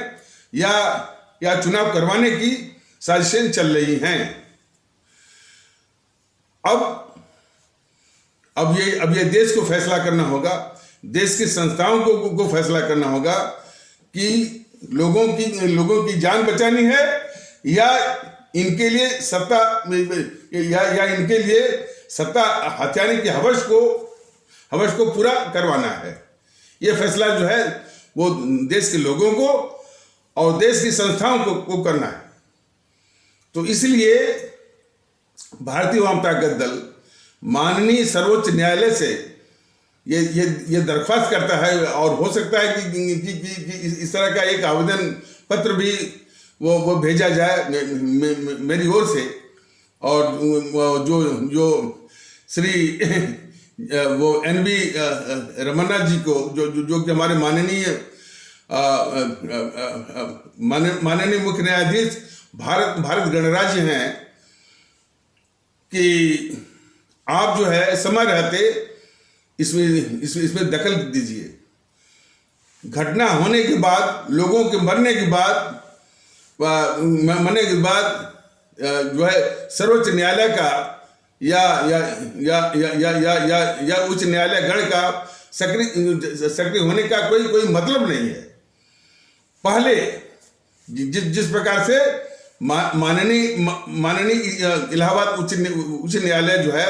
Speaker 1: या चुनाव करवाने की साजिशें चल रही हैं। अब ये देश को फैसला करना होगा, देश की संस्थाओं को फैसला करना होगा कि लोगों की जान बचानी है या इनके लिए सत्ता या इनके लिए सत्ता हथियाने की हवस को पूरा करवाना है। ये फैसला जो है वो देश के लोगों को और देश की संस्थाओं को करना है। तो इसलिए भारतीय आवाम ताकत दल माननीय सर्वोच्च न्यायालय से ये दरख्वास्त करता है, और हो सकता है कि इस तरह का एक आवेदन पत्र भी वो भेजा जाए मेरी ओर से, और जो श्री वो NV रमन्ना जी को जो कि हमारे माननीय मुख्य न्यायाधीश भारत गणराज्य हैं, कि आप जो है समय रहते इसमें दखल दीजिए। घटना होने के बाद, लोगों के मरने के बाद जो है सर्वोच्च न्यायालय का या उच्च न्यायालय गण का सक्रिय होने का कोई मतलब नहीं है। पहले जिस प्रकार से माननीय इलाहाबाद उच्च न्यायालय जो है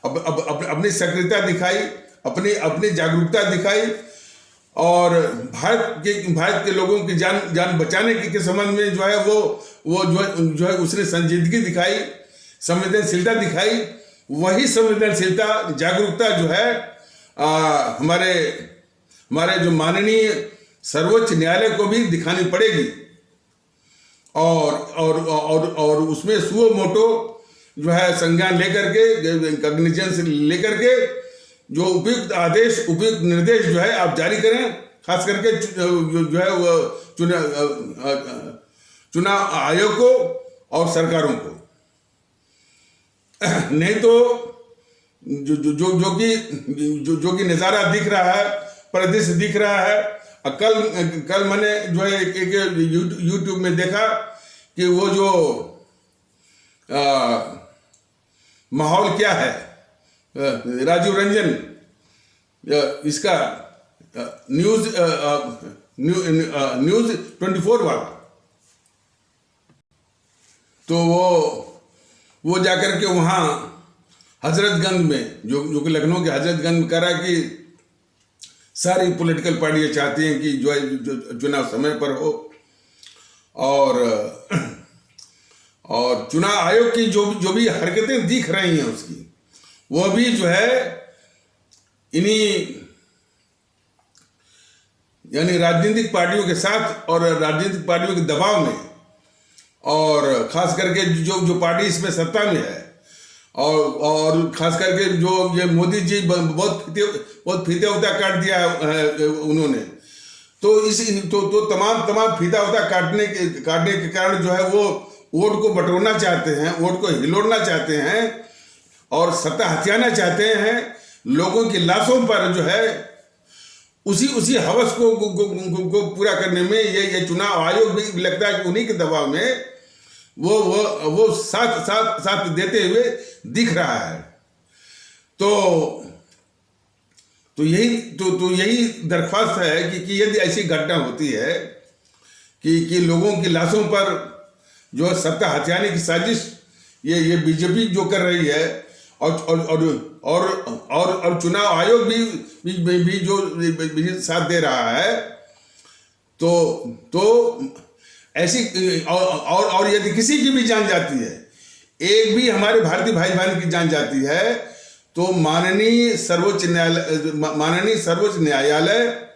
Speaker 1: अपनी सक्रियता दिखाई, अपनी जागरूकता दिखाई, और भारत के लोगों की जान बचाने के संबंध में जो है वो जो है उसने संजीदगी दिखाई, संवेदनशीलता दिखाई। वही संवेदनशीलता, जागरूकता जो है हमारे जो माननीय सर्वोच्च न्यायालय को भी दिखानी पड़ेगी, और उसमें सुओ मोटो जो है संज्ञान लेकर के, कॉग्निजेंस लेकर के जो उपयुक्त आदेश, उपयुक्त निर्देश जो है आप जारी करें, खास करके जो है वो चुनाव आयोग को और सरकारों को। नहीं तो जो कि नज़ारा दिख रहा है, परिदृश्य दिख रहा है। कल मैंने जो है एक यूट्यूब में देखा कि वो जो माहौल क्या है, राजीव रंजन इसका न्यूज 24 वाला, तो वो जाकर के वहाँ हजरतगंज में, जो कि लखनऊ के हजरतगंज में, कह रहा कि सारी पॉलिटिकल पार्टियां चाहती हैं कि जो है चुनाव समय पर हो, और चुनाव आयोग की जो भी हरकतें दिख रही हैं उसकी, वो भी जो है इन्हीं यानी राजनीतिक पार्टियों के साथ और राजनीतिक पार्टियों के दबाव में, और खास करके जो पार्टी इसमें सत्ता में है, और खास करके जो ये मोदी जी बहुत फीता उता काट दिया है उन्होंने, तो तमाम फीता उता काटने के कारण जो है वो वोट को बटोरना चाहते हैं, वोट को हिलोड़ना चाहते हैं और सत्ता हथियाना चाहते हैं। लोगों की लाशों पर जो है उसी हवस को पूरा करने में ये चुनाव आयोग भी लगता है कि उन्हीं के दबाव में वो साथ देते हुए दिख रहा है। तो यही दरख्वास्त है कि यदि ऐसी घटना होती है कि लोगों की लाशों पर जो सत्ता हथियाने की साजिश ये बीजेपी जो कर रही है, और चुनाव आयोग भी जो साथ दे रहा है, तो ऐसी और यदि किसी की भी जान जाती है, एक भी हमारे भारतीय भाई बहन की जान जाती है, तो माननीय सर्वोच्च न्यायालय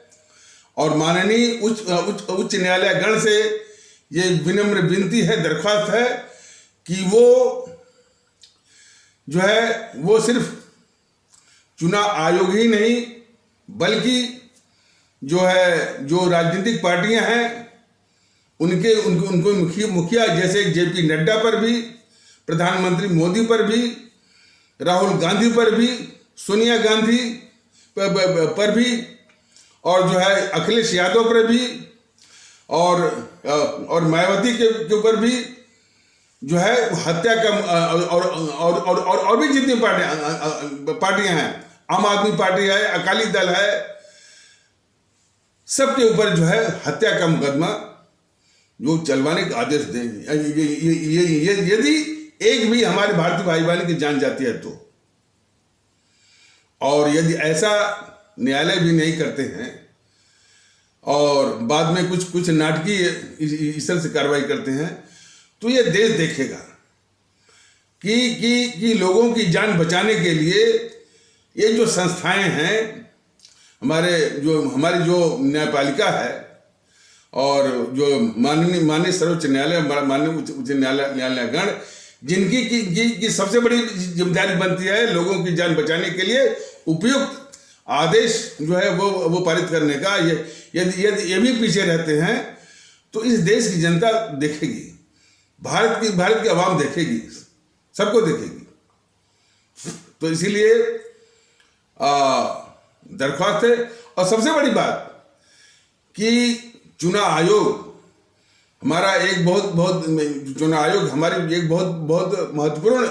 Speaker 1: और माननीय उच्च न्यायालय गण से ये विनम्र विनती है, दरख्वास्त है कि वो जो है वो सिर्फ चुनाव आयोग ही नहीं, बल्कि जो राजनीतिक पार्टियां हैं उनको मुखिया जैसे जेपी नड्डा पर भी, प्रधानमंत्री मोदी पर भी, राहुल गांधी पर भी, सोनिया गांधी पर भी, और जो है अखिलेश यादव पर भी, और मायावती के ऊपर भी जो है हत्या का, और भी जितनी पार्टियां हैं, आम आदमी पार्टी है, अकाली दल है, सबके ऊपर जो है हत्या का मुकदमा जो चलवाने का आदेश देंगे। यदि एक भी हमारे भारतीय भाई बहन की जान जाती है तो, और यदि ऐसा न्यायालय भी नहीं करते हैं और बाद में कुछ नाटकीय इस तरह से कार्रवाई करते हैं, तो ये देश देखेगा कि लोगों की जान बचाने के लिए ये जो संस्थाएं हैं, हमारी जो न्यायपालिका है, और जो माननीय सर्वोच्च न्यायालय, माननीय उच्च न्यायालय गण, जिनकी की सबसे बड़ी जिम्मेदारी बनती है लोगों की जान बचाने के लिए उपयुक्त आदेश जो है वो पारित करने का, यदि ये भी पीछे रहते हैं तो इस देश की जनता देखेगी, भारत की आवाम देखेगी, सबको देखेगी। तो इसीलिए दरख्वास्त है। और सबसे बड़ी बात कि चुनाव आयोग चुनाव आयोग हमारी एक बहुत महत्वपूर्ण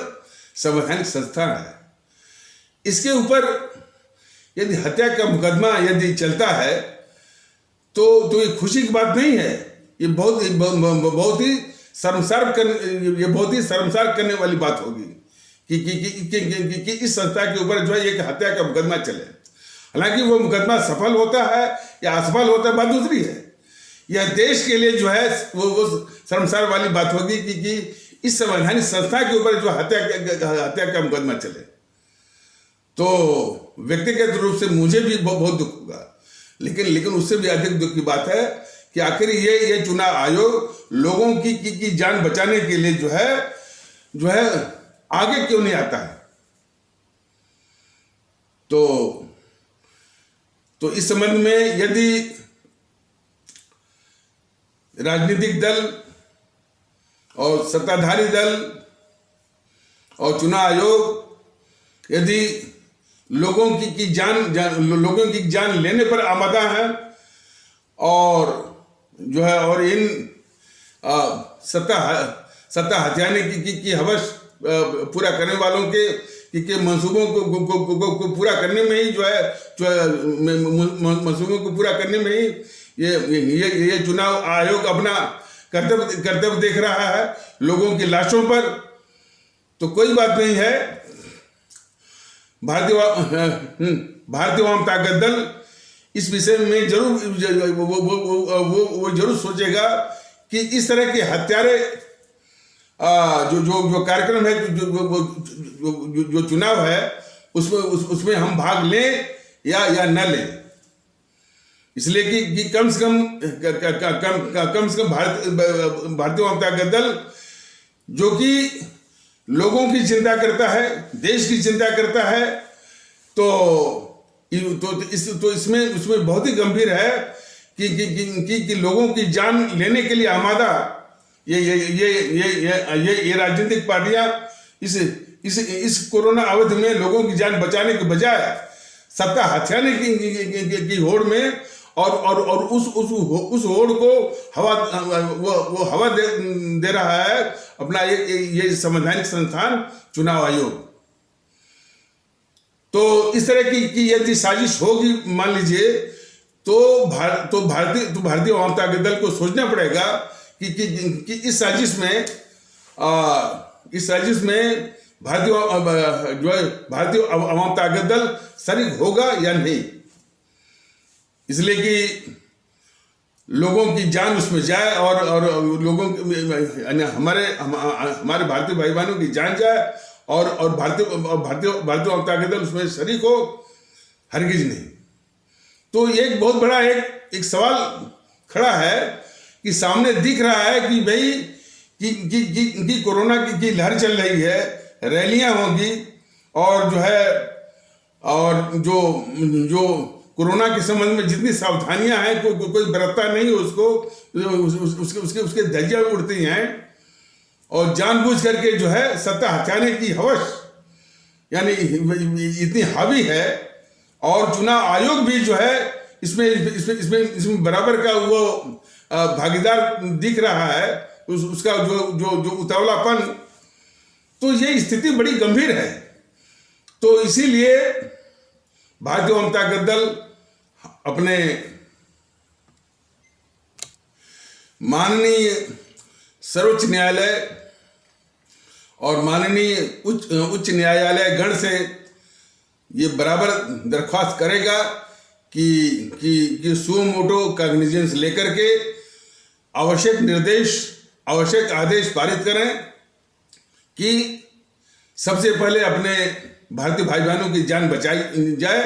Speaker 1: संवैधानिक संस्था है। इसके ऊपर यदि हत्या का मुकदमा यदि चलता है तो ये खुशी की बात नहीं है, ये बहुत ही शर्मसार करने वाली बात होगी कि इस संस्था के ऊपर जो है एक हत्या का मुकदमा चले। हालांकि वो मुकदमा सफल होता है या असफल होता है, बात दूसरी है। यह देश के लिए जो है वो शर्मसार वाली बात होगी कि इस संवैधानिक संस्था के ऊपर जो हत्या का मुकदमा चले। तो व्यक्तिगत रूप से मुझे भी बहुत दुख होगा, लेकिन उससे भी अधिक दुख की बात है कि आखिर ये चुनाव आयोग लोगों की जान बचाने के लिए जो है आगे क्यों नहीं आता है। तो इस संबंध में यदि राजनीतिक दल और सत्ताधारी दल और चुनाव आयोग यदि लोगों की जान लेने पर आमादा है और जो है और इन सत्ता हथियाने की हवस पूरा करने वालों के मंसूबों को पूरा करने में ही जो है मंसूबों को पूरा करने में ही ये चुनाव आयोग अपना कर्तव्य देख रहा है। लोगों की लाशों पर तो कोई बात नहीं है। भारतीय वाम ताकत दल इस विषय में जरूर वो जरूर सोचेगा कि इस तरह के हत्यारे जो कार्यक्रम है जो चुनाव है उसमें हम भाग लें या न लें। इसलिए कि कम से कम भारतीय वाम ताकत दल जो कि लोगों की चिंता करता है, देश की चिंता करता है, तो उसमें बहुत ही गंभीर है कि लोगों की जान लेने के लिए आमादा ये राजनीतिक पार्टियां इस कोरोना अवधि में लोगों की जान बचाने के बजाय सत्ता हथियाने की होड़ में और उस होड़ को हवा दे रहा है अपना ये संवैधानिक संस्थान चुनाव आयोग। तो इस तरह की यदि साजिश होगी मान लीजिए तो भारतीय वाम ताकत दल को सोचना पड़ेगा कि इस साजिश में भारतीय वाम ताकत दल शरीक होगा या नहीं। इसलिए कि लोगों की जान उसमें जाए और लोगों हमारे भारतीय भाई बहनों की जान जाए और भारतीय वाम ताकत दल उसमें शरीक हो, हरगिज नहीं। तो एक बहुत बड़ा एक सवाल खड़ा है कि सामने दिख रहा है कि भाई कि कोरोना की लहर चल रही है, रैलियां होगी और जो है और जो कोरोना के संबंध में जितनी सावधानियां हैं कोई बरतता नहीं है उसके धज्जियां उड़ती हैं और जानबूझ करके जो है सत्ता हथियाने की हवस यानी इतनी हावी है। और चुनाव आयोग भी जो है इसमें बराबर का वो भागीदार दिख रहा है, उसका जो उतावलापन। तो ये स्थिति बड़ी गंभीर है। तो इसीलिए भारतीय वाम ताकत दल अपने माननीय सर्वोच्च न्यायालय और माननीय उच्च न्यायालय गण से ये बराबर दरख्वास्त करेगा कि सुओ मोटो कॉग्निजेंस लेकर के आवश्यक आदेश पारित करें कि सबसे पहले अपने भारतीय भाई बहनों की जान बचाई जाए।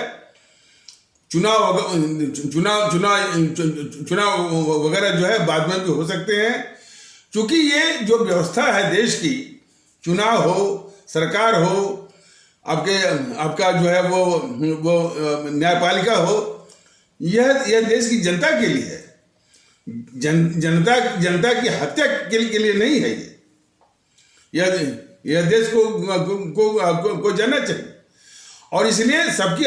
Speaker 1: चुनाव वगैरह जो है बाद में भी हो सकते हैं, क्योंकि ये जो व्यवस्था है देश की, चुनाव हो, सरकार हो, आपका जो है वो न्यायपालिका हो, यह देश की जनता के लिए है। जनता की हत्या के लिए नहीं है। यह देश को जानना चाहिए। और इसलिए सबकी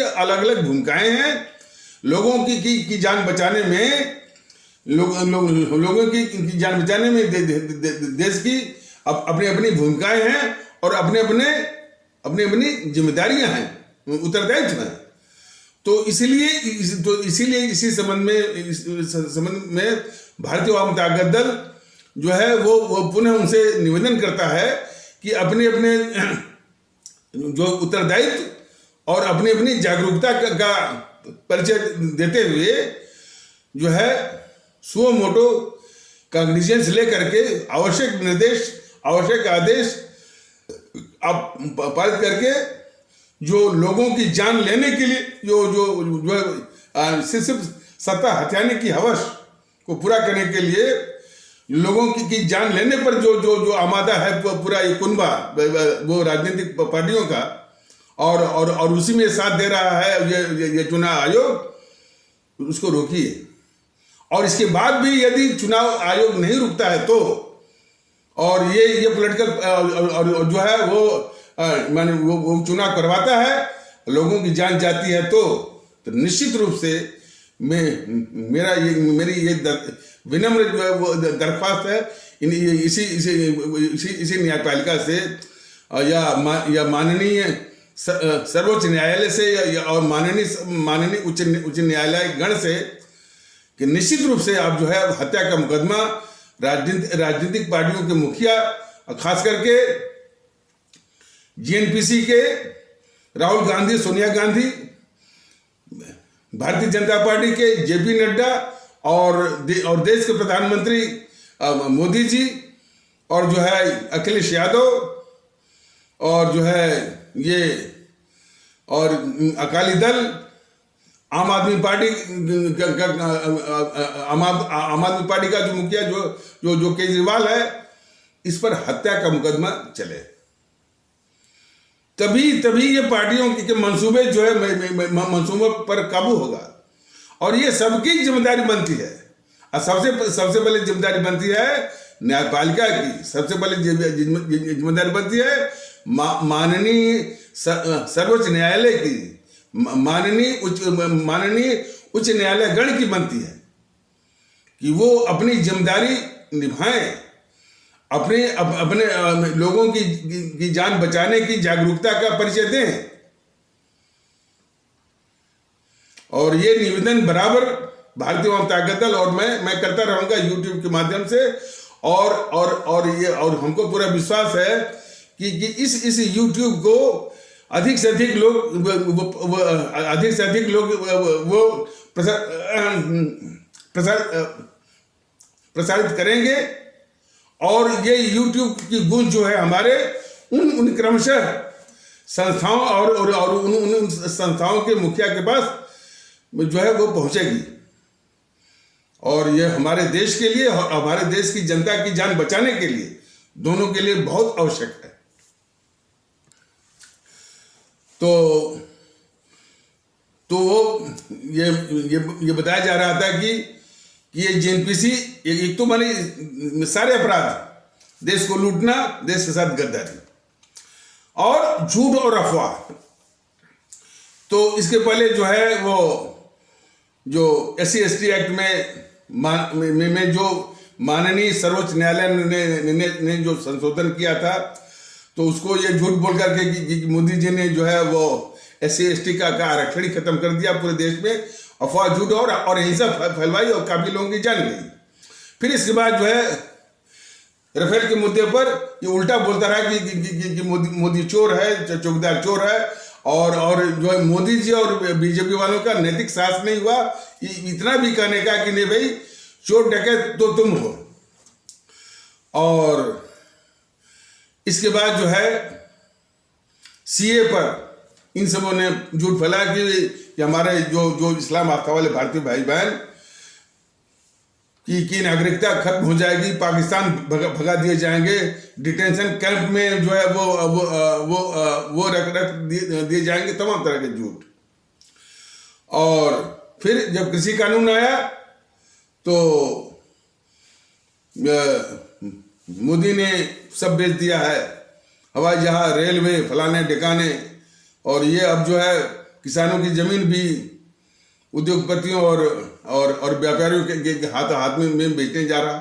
Speaker 1: अलग अलग भूमिकाएं हैं। लोगों की जान बचाने में लोगों की जान बचाने में देश की अपनी अपनी भूमिकाएं हैं और अपनी जिम्मेदारियां हैं, उत्तरदायित्व हैं। तो इसीलिए इसी संबंध में भारतीय वाम ताकत दल जो है वो पुनः उनसे निवेदन करता है कि अपने जो उत्तरदायित्व और अपनी जागरूकता का परिचय देते हुए जो है सुओ मोटो कॉग्निजेंस लेकर के आवश्यक आदेश आप पारित करके जो लोगों की जान लेने के लिए जो सिर्फ सत्ता हथियाने की हवस को पूरा करने के लिए लोगों की जान लेने पर जो आमादा है पूरा ये कुनबा वो राजनीतिक पार्टियों का और उसी में साथ दे रहा है ये चुनाव आयोग, उसको रोकिए। और इसके बाद भी यदि चुनाव आयोग नहीं रुकता है तो, और ये पॉलिटिकल और जो है वो माने वो चुनाव करवाता है, लोगों की जान जाती है तो निश्चित रूप से मेरी ये विनम्र जो है वो दरख्वास्त है इसी न्यायपालिका से या माननीय सर्वोच्च न्यायालय से और माननीय उच्च न्यायालय गण से कि निश्चित रूप से आप जो है हत्या का मुकदमा राजनीतिक पार्टियों के मुखिया, खास करके जीएनपीसी के राहुल गांधी, सोनिया गांधी, भारतीय जनता पार्टी के जेपी नड्डा और देश के प्रधानमंत्री मोदी जी, और जो है अखिलेश यादव, और जो है ये और अकाली दल, आम आदमी पार्टी का जो मुखिया जो केजरीवाल है, इस पर हत्या का मुकदमा चले। तभी ये पार्टियों के मंसूबे जो है मंसूबों पर काबू होगा, और ये सबकी जिम्मेदारी बनती है। और सबसे पहले जिम्मेदारी बनती है न्यायपालिका की, सबसे पहले जिम्मेदारी बनती है माननीय सर्वोच्च न्यायालय की, माननीय उच्च न्यायालय गण की बनती है कि वो अपनी जिम्मेदारी निभाएं, अपने लोगों की जान बचाने की जागरूकता का परिचय दें। और ये निवेदन बराबर भारतीय जनता दल और मैं करता रहूंगा यूट्यूब के माध्यम से, और हमको पूरा विश्वास है कि इस यूट्यूब को अधिक से अधिक लोग वो प्रसारित करेंगे, और ये यूट्यूब की गूंज जो है हमारे उन क्रमशः संस्थाओं और उन संस्थाओं के मुखिया के पास जो है वो पहुंचेगी। और ये हमारे देश के लिए, हमारे देश की जनता की जान बचाने के लिए, दोनों के लिए बहुत आवश्यक है। तो वो ये बताया जा रहा था कि ये जेएनपीसी एक तो माने सारे अपराध, देश को लूटना, देश के साथ गद्दारी और झूठ और अफवाह। तो इसके पहले जो है वो जो SC/ST एक्ट में जो माननीय सर्वोच्च न्यायालय ने जो संशोधन किया था, तो उसको ये झूठ बोल करके कि मोदी जी ने जो है वो SC/ST का आरक्षण ही खत्म कर दिया पूरे देश में, अफवाह, झूठ और हिंसा फैलवाई और काफी लोगों की जान गई। फिर इसके बाद जो है राफेल के मुद्दे पर ये उल्टा बोलता रहा कि मोदी चोर है, चौकीदार चोर है, और जो है मोदी जी और बीजेपी वालों का नैतिक साहस नहीं हुआ इतना भी कहने का कि नहीं भाई चोर डकैत तो तुम हो। और इसके बाद जो है CA पर इन सबों ने झूठ फैलाया कि हमारे जो इस्लाम आस्था वाले भारतीय भाई बहन की नागरिकता खत्म हो जाएगी, पाकिस्तान भगा दिए जाएंगे, डिटेंशन कैंप में जो है वो रख दिए जाएंगे, तमाम तरह के झूठ। और फिर जब कृषि कानून आया तो मोदी ने सब बेच दिया है, हवाई जहाज, रेलवे, फलाने ठिकाने, और ये अब जो है किसानों की जमीन भी उद्योगपतियों और व्यापारियों के हाथ में बेचने जा रहा।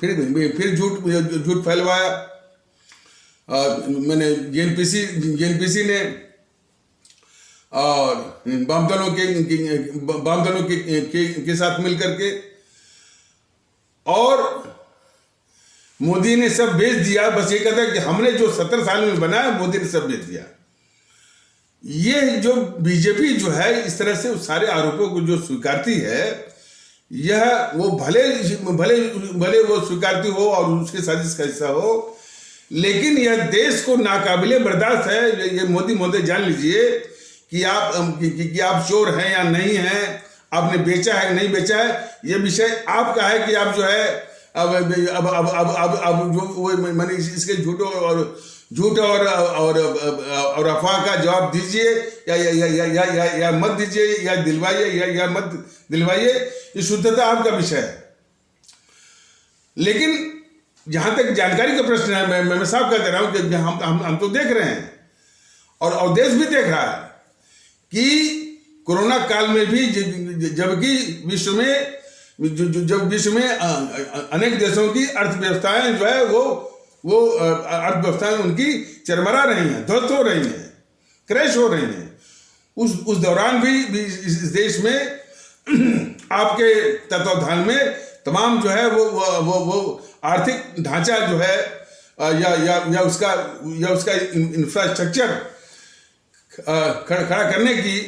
Speaker 1: फिर झूठ फैलवाया। मैंने जेएनपीसी ने और वाम दलों के साथ मिलकर के, और मोदी ने सब बेच दिया। बस ये कहता है कि हमने जो 70 साल में बनाया, मोदी ने सब बेच दिया। ये जो बीजेपी जो है इस तरह से सारे आरोपों को जो स्वीकारती है, यह वो भले वो स्वीकारती हो और उसके साजिश का हिस्सा हो, लेकिन यह देश को नाकाबिले बर्दाश्त है। ये मोदी महोदय जान लीजिए कि आप चोर हैं या नहीं हैं, आपने बेचा है नहीं बेचा है, यह विषय आपका है कि आप जो है अब जो वो मैंने इसके झूठों और झूठ और अफवाह का जवाब दीजिए या मत दीजिए, या दिलवाइए या मत दिलवाइए, ये शुद्धता आपका विषय है। लेकिन जहां तक जानकारी का प्रश्न है, मैं साफ कहते रहा हूं कि हम तो देख रहे हैं और देश भी देख रहा है कि कोरोना काल में भी जबकि विश्व में अनेक देशों की अर्थव्यवस्थाएं जो है वो अर्थव्यवस्थाएं उनकी चरमरा रही हैं, ध्वस्त हो रही हैं, क्रैश हो रही हैं। उस दौरान भी इस देश में आपके तत्वावधान में तमाम जो है वो आर्थिक ढांचा जो है या उसका इंफ्रास्ट्रक्चर खड़ा करने की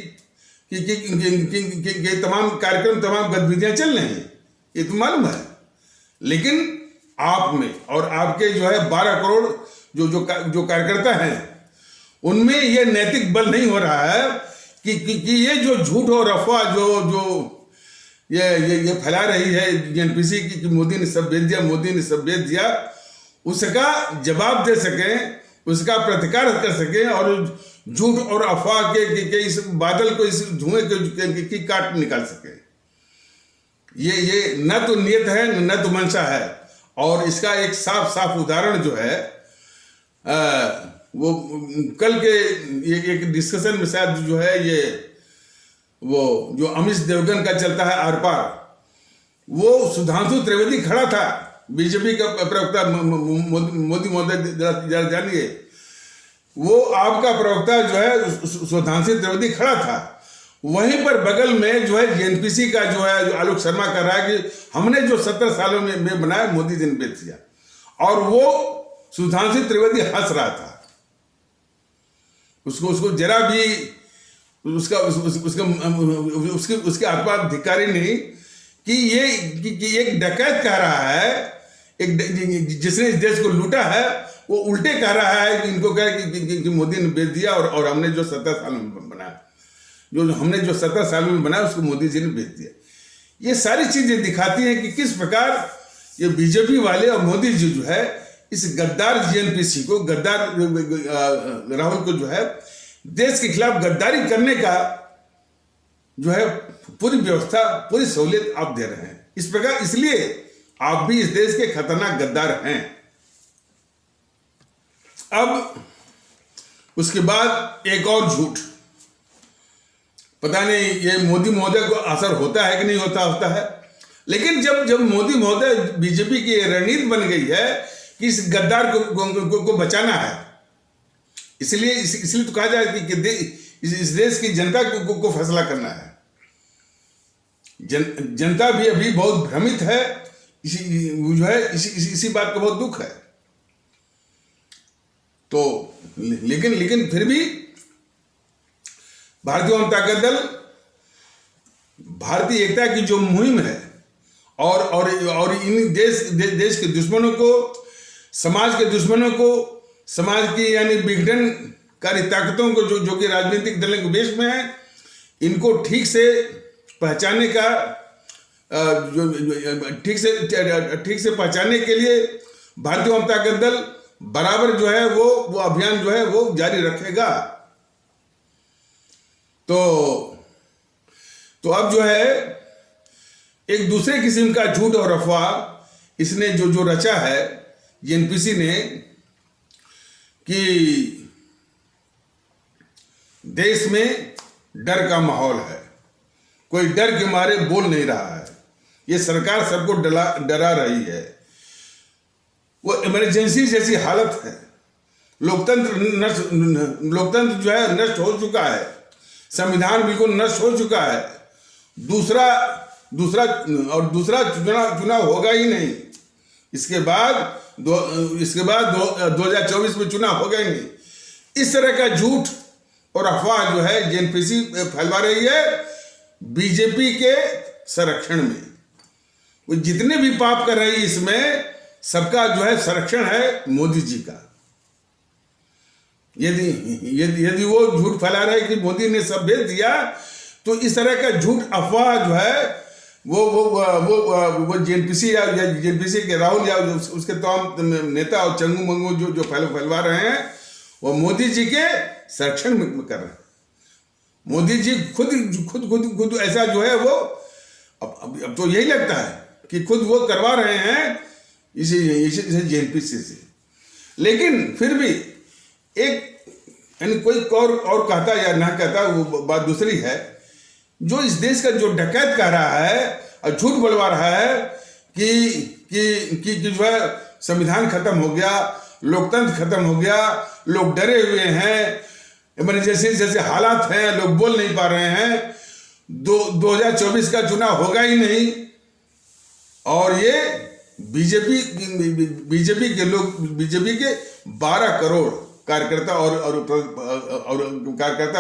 Speaker 1: तमाम कार्यक्रम, तमाम गतिविधियां चल रही हैं, ये तो मालूम है। लेकिन आप में और आपके जो है 12 करोड़ जो कार्यकर्ता हैं, उनमें ये नैतिक बल नहीं हो रहा है कि ये जो झूठ और अफवाह जो ये फैला रही है एनपीसी की मोदी ने सब बेच दिया, मोदी ने सब बेच दिया, उसका जवाब दे सकें, उसका प्रतिकार कर सकें और झूठ और अफवाह के इस बादल को, इस धुएं की काट निकाल सके। ये न तो नियत है न तो मंशा है। और इसका एक साफ उदाहरण जो है वो कल के एक डिस्कशन में शायद जो है ये वो जो अमिश देवगन का चलता है आर पार, वो सुधांशु त्रिवेदी खड़ा था, बीजेपी का प्रवक्ता मोदी महोदय जानिए, वो आपका प्रवक्ता जो है सुधांशु त्रिवेदी खड़ा था। वहीं पर बगल में जो है एनपीसी का जो है आलोक शर्मा कर रहा है कि हमने जो 17 सालों में बनाया मोदी जी ने बेच दिया, और वो सुधांशु त्रिवेदी हंस रहा था। उसको जरा भी उसके आत्माधिकारी नहीं कि ये एक डकैत कह रहा है, जिसने इस देश को लूटा है, वो उल्टे कह रहा है कि इनको कह कि मोदी ने बेच दिया और हमने जो 17 सालों में बनाया, हमने जो 17 सालों में बनाया उसको मोदी जी ने बेच दिया। ये सारी चीजें दिखाती हैं कि किस प्रकार ये बीजेपी वाले और मोदी जी जो है इस गद्दार जीएनपीसी को, गद्दार राहुल को जो है देश के खिलाफ गद्दारी करने का जो है पूरी व्यवस्था, पूरी सहूलियत आप दे रहे हैं। इस प्रकार इसलिए आप भी इस देश के खतरनाक गद्दार हैं। अब उसके बाद एक और झूठ, पता नहीं ये मोदी महोदय को असर होता है कि नहीं होता है, लेकिन जब मोदी महोदय बीजेपी की रणनीति बन गई है कि इस गद्दार को बचाना है, इसलिए तो कहा जाए कि इस देश की जनता को फैसला करना है। जनता भी अभी बहुत भ्रमित है, इसी बात का बहुत दुख है। तो लेकिन फिर भी भारतीय जनता दल भारतीय एकता की जो मुहिम है और इन देश के दुश्मनों को, समाज के दुश्मनों को, समाज की यानी विघटनकारी ताकतों को जो कि राजनीतिक दलों के बेश में है, इनको ठीक से पहचानने का ठीक से पहचानने के लिए भारतीय जनता दल बराबर जो है वो अभियान जो है वो जारी रखेगा। तो अब जो है एक दूसरे किस्म का झूठ और अफवाह इसने जो रचा है एनपीसी ने कि देश में डर का माहौल है, कोई डर के मारे बोल नहीं रहा है, ये सरकार सबको डरा रही है, वो इमरजेंसी जैसी हालत है, लोकतंत्र जो है नष्ट हो चुका है, संविधान बिल्कुल नष्ट हो चुका है, दूसरा चुनाव होगा ही नहीं, इसके बाद 2024 में चुनाव होगा ही नहीं। इस तरह का झूठ और अफवाह जो है एनपीसी फैलवा रही है बीजेपी के संरक्षण में। वो जितने भी पाप कर रही है इसमें सबका जो है संरक्षण है मोदी जी का। यदि वो झूठ फैला रहे कि मोदी ने सब बेच दिया, तो इस तरह का झूठ अफवाह जो है वो जेएनपीसी या जेएनपीसी के राहुल या उसके तमाम नेता और चंगू मंगू जो फैलवा रहे हैं, वो मोदी जी के संरक्षण में कर रहे हैं। मोदी जी खुद ऐसा जो है वो अब तो यही लगता है कि खुद वो करवा रहे हैं इसी जेएनपीसी से। लेकिन फिर भी एक यानी कोई और कहता या ना कहता वो बात दूसरी है। जो इस देश का जो डकैत कह रहा है और झूठ बोलवा रहा है कि जो है संविधान खत्म हो गया, लोकतंत्र खत्म हो गया, लोग डरे हुए हैं, मैंने जैसे हालात हैं, लोग बोल नहीं पा रहे हैं, 2024 का चुनाव होगा ही नहीं। और ये बीजेपी के लोग, बीजेपी के 12 करोड़ कार्यकर्ता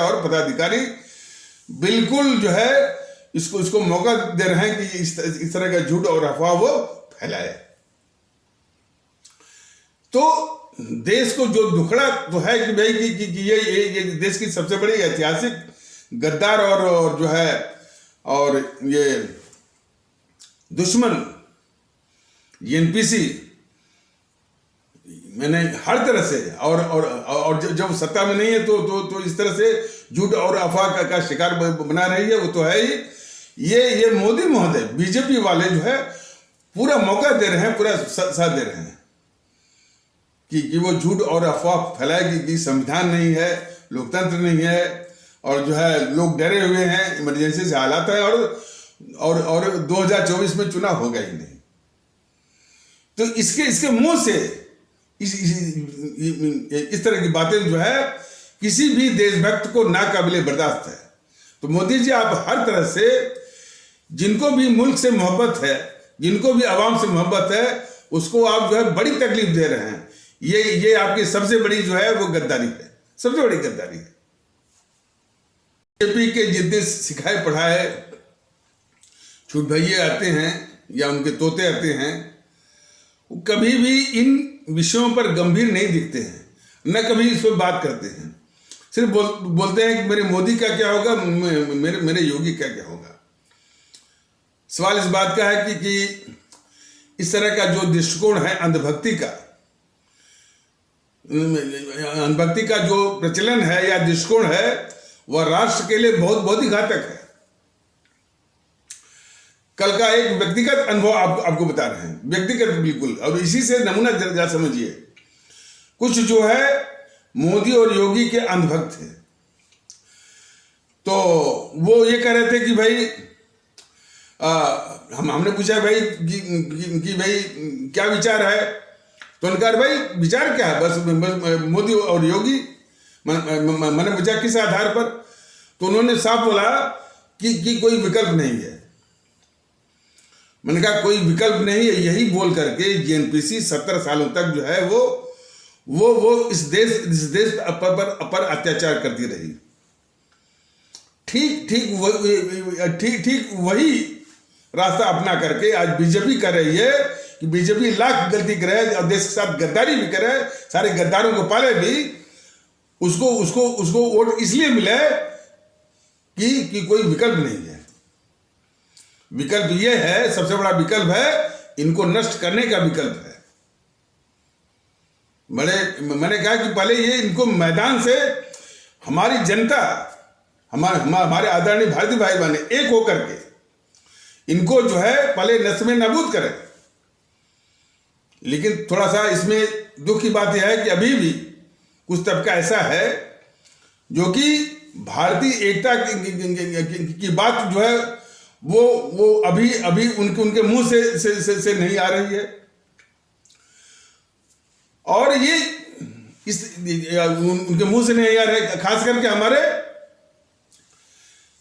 Speaker 1: और पदाधिकारी बिल्कुल जो है इसको मौका दे रहे हैं कि इस तरह का झूठ और अफवाह वो फैलाए। तो देश को जो दुखड़ा तो है कि भाई कि ये देश की सबसे बड़ी ऐतिहासिक गद्दार और जो है और ये दुश्मन एनपीसी मैंने हर तरह से और जब सत्ता में नहीं है तो इस तरह से झूठ और अफवाह का शिकार बना रही है। वो तो है ही। ये मोदी महोदय, बीजेपी वाले जो है पूरा मौका दे रहे हैं, पूरा साथ दे रहे हैं कि वो झूठ और अफवाह फैलाएगी कि संविधान नहीं है, लोकतंत्र नहीं है और जो है लोग डरे हुए हैं, इमरजेंसी से हालात है और 2024 में चुनाव होगा ही नहीं। तो इसके मुंह से इस तरह की बातें जो है किसी भी देशभक्त को नाकाबिले बर्दाश्त है। तो मोदी जी, आप हर तरह से जिनको भी मुल्क से मोहब्बत है, जिनको भी आवाम से मोहब्बत है, उसको आप जो है बड़ी तकलीफ दे रहे हैं। ये आपकी सबसे बड़ी जो है वो गद्दारी है, सबसे बड़ी गद्दारी है। बीजेपी के जितने सिखाए पढ़ाए छूट भैये आते हैं या उनके तोते आते हैं, वो कभी भी इन विषयों पर गंभीर नहीं दिखते हैं, न कभी इस पर बात करते हैं। सिर्फ बोलते हैं कि मेरे मोदी का क्या होगा, मेरे योगी का क्या होगा। सवाल इस बात का है कि इस तरह का जो दृष्टिकोण है अंधभक्ति का जो प्रचलन है या दृष्टिकोण है, वह राष्ट्र के लिए बहुत ही घातक है। कल का एक व्यक्तिगत अनुभव आपको बता रहे हैं, व्यक्तिगत बिल्कुल, और इसी से नमूना जरा समझिए। कुछ जो है मोदी और योगी के अंधभक्त थे, तो वो ये कह रहे थे कि भाई हमने पूछा भाई कि भाई क्या विचार है, तो उन्होंने कहा भाई विचार क्या है, बस मोदी और योगी। मैंने पूछा किस आधार पर, तो उन्होंने साफ बोला कि कोई विकल्प नहीं है। मैंने कहा कोई विकल्प नहीं है, यही बोल करके जेएनपीसी 17 सालों तक जो है वो इस देश पर अत्याचार करती रही। ठीक वही रास्ता अपना करके आज बीजेपी कर रही है कि बीजेपी लाख गलती करे और देश के साथ गद्दारी भी करे, सारे गद्दारों को पाले भी, उसको वोट इसलिए मिले कि कोई विकल्प नहीं है। विकल्प ये है, सबसे बड़ा विकल्प है इनको नष्ट करने का विकल्प है। मैंने कहा कि पहले ये इनको मैदान से हमारी जनता, हमारे आदरणीय भारतीय भाई बहन एक होकर के इनको जो है पहले नष्ट में नाबूद करें। लेकिन थोड़ा सा इसमें दुख की बात यह है कि अभी भी कुछ तबका ऐसा है जो कि भारतीय एकता की बात जो है वो अभी उनके मुंह से नहीं आ रही है। और ये उनके मुंह से नहीं आ रहा है, खास करके हमारे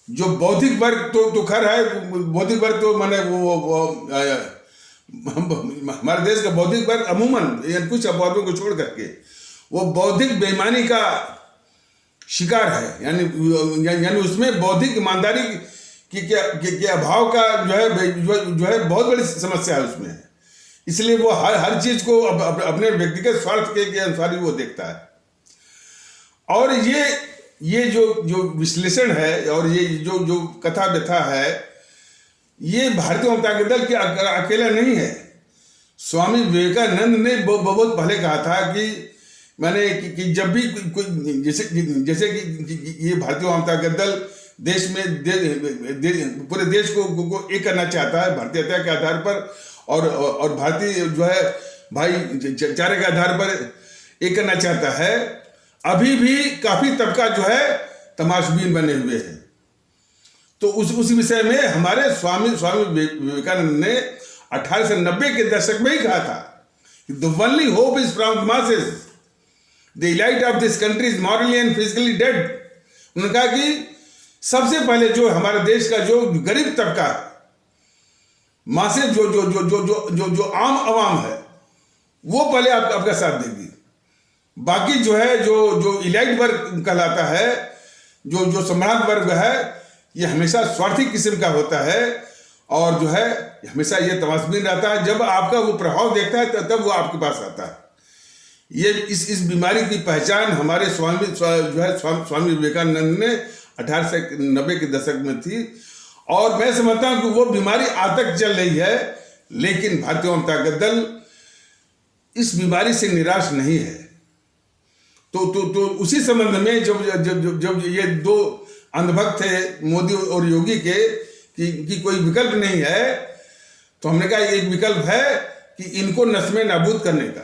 Speaker 1: जो बौद्धिक वर्ग तो खैर है, बौद्धिक वर्ग तो माने हमारे देश का बौद्धिक वर्ग अमूमन कुछ अपवादों को छोड़ करके वो बौद्धिक बेईमानी का शिकार है। यानी उसमें बौद्धिक ईमानदारी के अभाव का जो है बहुत बड़ी समस्या है उसमें। इसलिए वो हर चीज को अपने व्यक्तिगत स्वार्थ के अनुसार ही वो देखता है। और ये जो विश्लेषण है और ये जो कथा व्यथा है, ये भारतीय जनता दल के अकेला नहीं है। स्वामी विवेकानंद ने बहुत पहले कहा था कि मैंने कि जब भी कोई जैसे कि ये भारतीय जनता दल देश में पूरे देश को एक करना चाहता है भारतीयता के आधार पर, और भारतीय जो है भाईचारे के आधार पर एक करना चाहता है। अभी भी काफी तबका जो है तमाशबीन बने हुए हैं। तो उसी विषय में हमारे स्वामी विवेकानंद ने 1890 के दशक में ही कहा था, the only hope is from the masses, the elite of this country is morally and physically dead. उन्होंने कहा कि सबसे पहले जो हमारे देश का जो गरीब तबका, मासे जो आम आवाम है, वो पहले आपका साथ देगी। बाकी जो है जो इलाइट वर्ग कहलाता है, जो सम्राट वर्ग है, ये हमेशा स्वार्थी किस्म का होता है और जो है हमेशा ये तमाशबीन रहता है। जब आपका वो प्रभाव देखता है तब वो आपके पास आता है। ये इस बीमारी की पहचान हमारे स्वामी विवेकानंद ने 1890 के दशक में थी, और मैं समझता हूं कि वो बीमारी आज तक चल रही है। लेकिन भारतीय जनता दल इस बीमारी से निराश नहीं है। तो उसी संबंध में जब ये दो अंधभक्त थे मोदी और योगी के कि कोई विकल्प नहीं है, तो हमने कहा एक विकल्प है कि इनको नस्ल नाबूद करने का।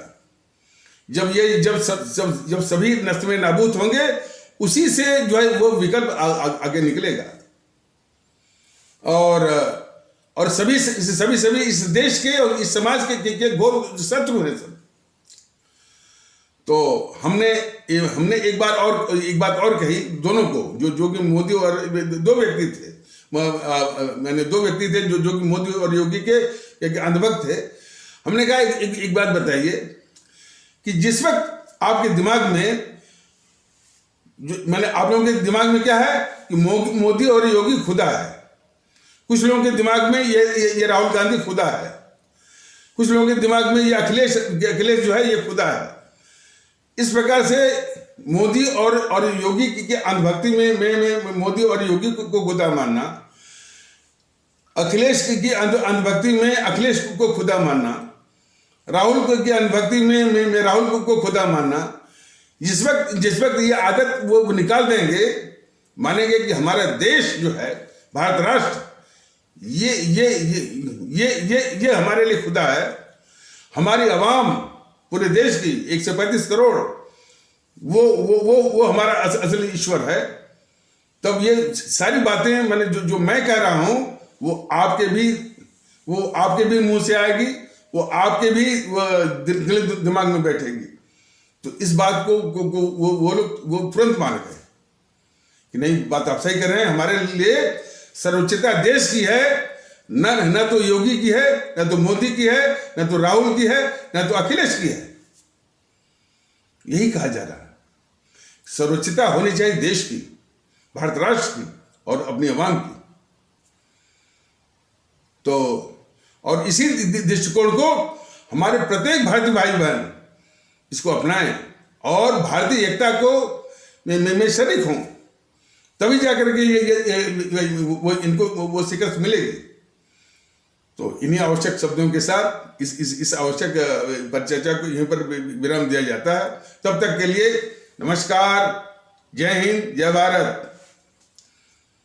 Speaker 1: जब सभी नस्ल नाबूद होंगे, उसी से जो है वो विकल्प आगे निकलेगा, और सभी इस देश के और इस समाज के घोर शत्रु हैं सब। तो हमने एक बात और कही दोनों को, जो कि मोदी और दो व्यक्ति थे, मैंने दो व्यक्ति थे जो कि मोदी और योगी के एक अंधभक्त थे। हमने कहा एक बात बताइए कि जिस वक्त आपके दिमाग में आप लोगों के दिमाग में क्या है कि मोदी और योगी खुदा है, कुछ लोगों के दिमाग में ये राहुल गांधी खुदा है, कुछ लोगों के दिमाग में ये अखिलेश जो है ये खुदा है। इस प्रकार से मोदी और योगी की अंधभक्ति में मोदी और योगी को खुदा मानना, अखिलेश की अंधभक्ति में अखिलेश को खुदा मानना, राहुल की अंधभक्ति में राहुल को खुदा मानना, जिस वक्त ये आदत वो निकाल देंगे, मानेंगे कि हमारा देश जो है भारत राष्ट्र ये हमारे लिए खुदा है, हमारी आवाम पूरे देश की 135 करोड़ वो हमारा असली ईश्वर है, तब ये सारी बातें मैंने जो मैं कह रहा हूं वो आपके भी मुंह से आएगी, वो आपके भी दिमाग में बैठेगी। तो इस बात को वो लोग तुरंत मान गए कि नहीं, बात आप सही कर रहे हैं, हमारे लिए सर्वोच्चता देश की है, न तो योगी की है, न तो मोदी की है, न तो राहुल की है, न तो अखिलेश की है। यही कहा जा रहा है, सर्वोच्चता होनी चाहिए देश की, भारत राष्ट्र की और अपनी आवाम की। तो और इसी दृष्टिकोण को हमारे प्रत्येक भारतीय भाई बहन इसको अपनाएं और भारतीय एकता को मैं शरीक हूं, तभी जाकर के इनको वो शिकस्त मिलेगी। तो इन्हीं आवश्यक शब्दों के साथ इस आवश्यक परिचर्चा को यहीं पर विराम दिया जाता है। तब तक के लिए नमस्कार, जय हिंद, जय भारत।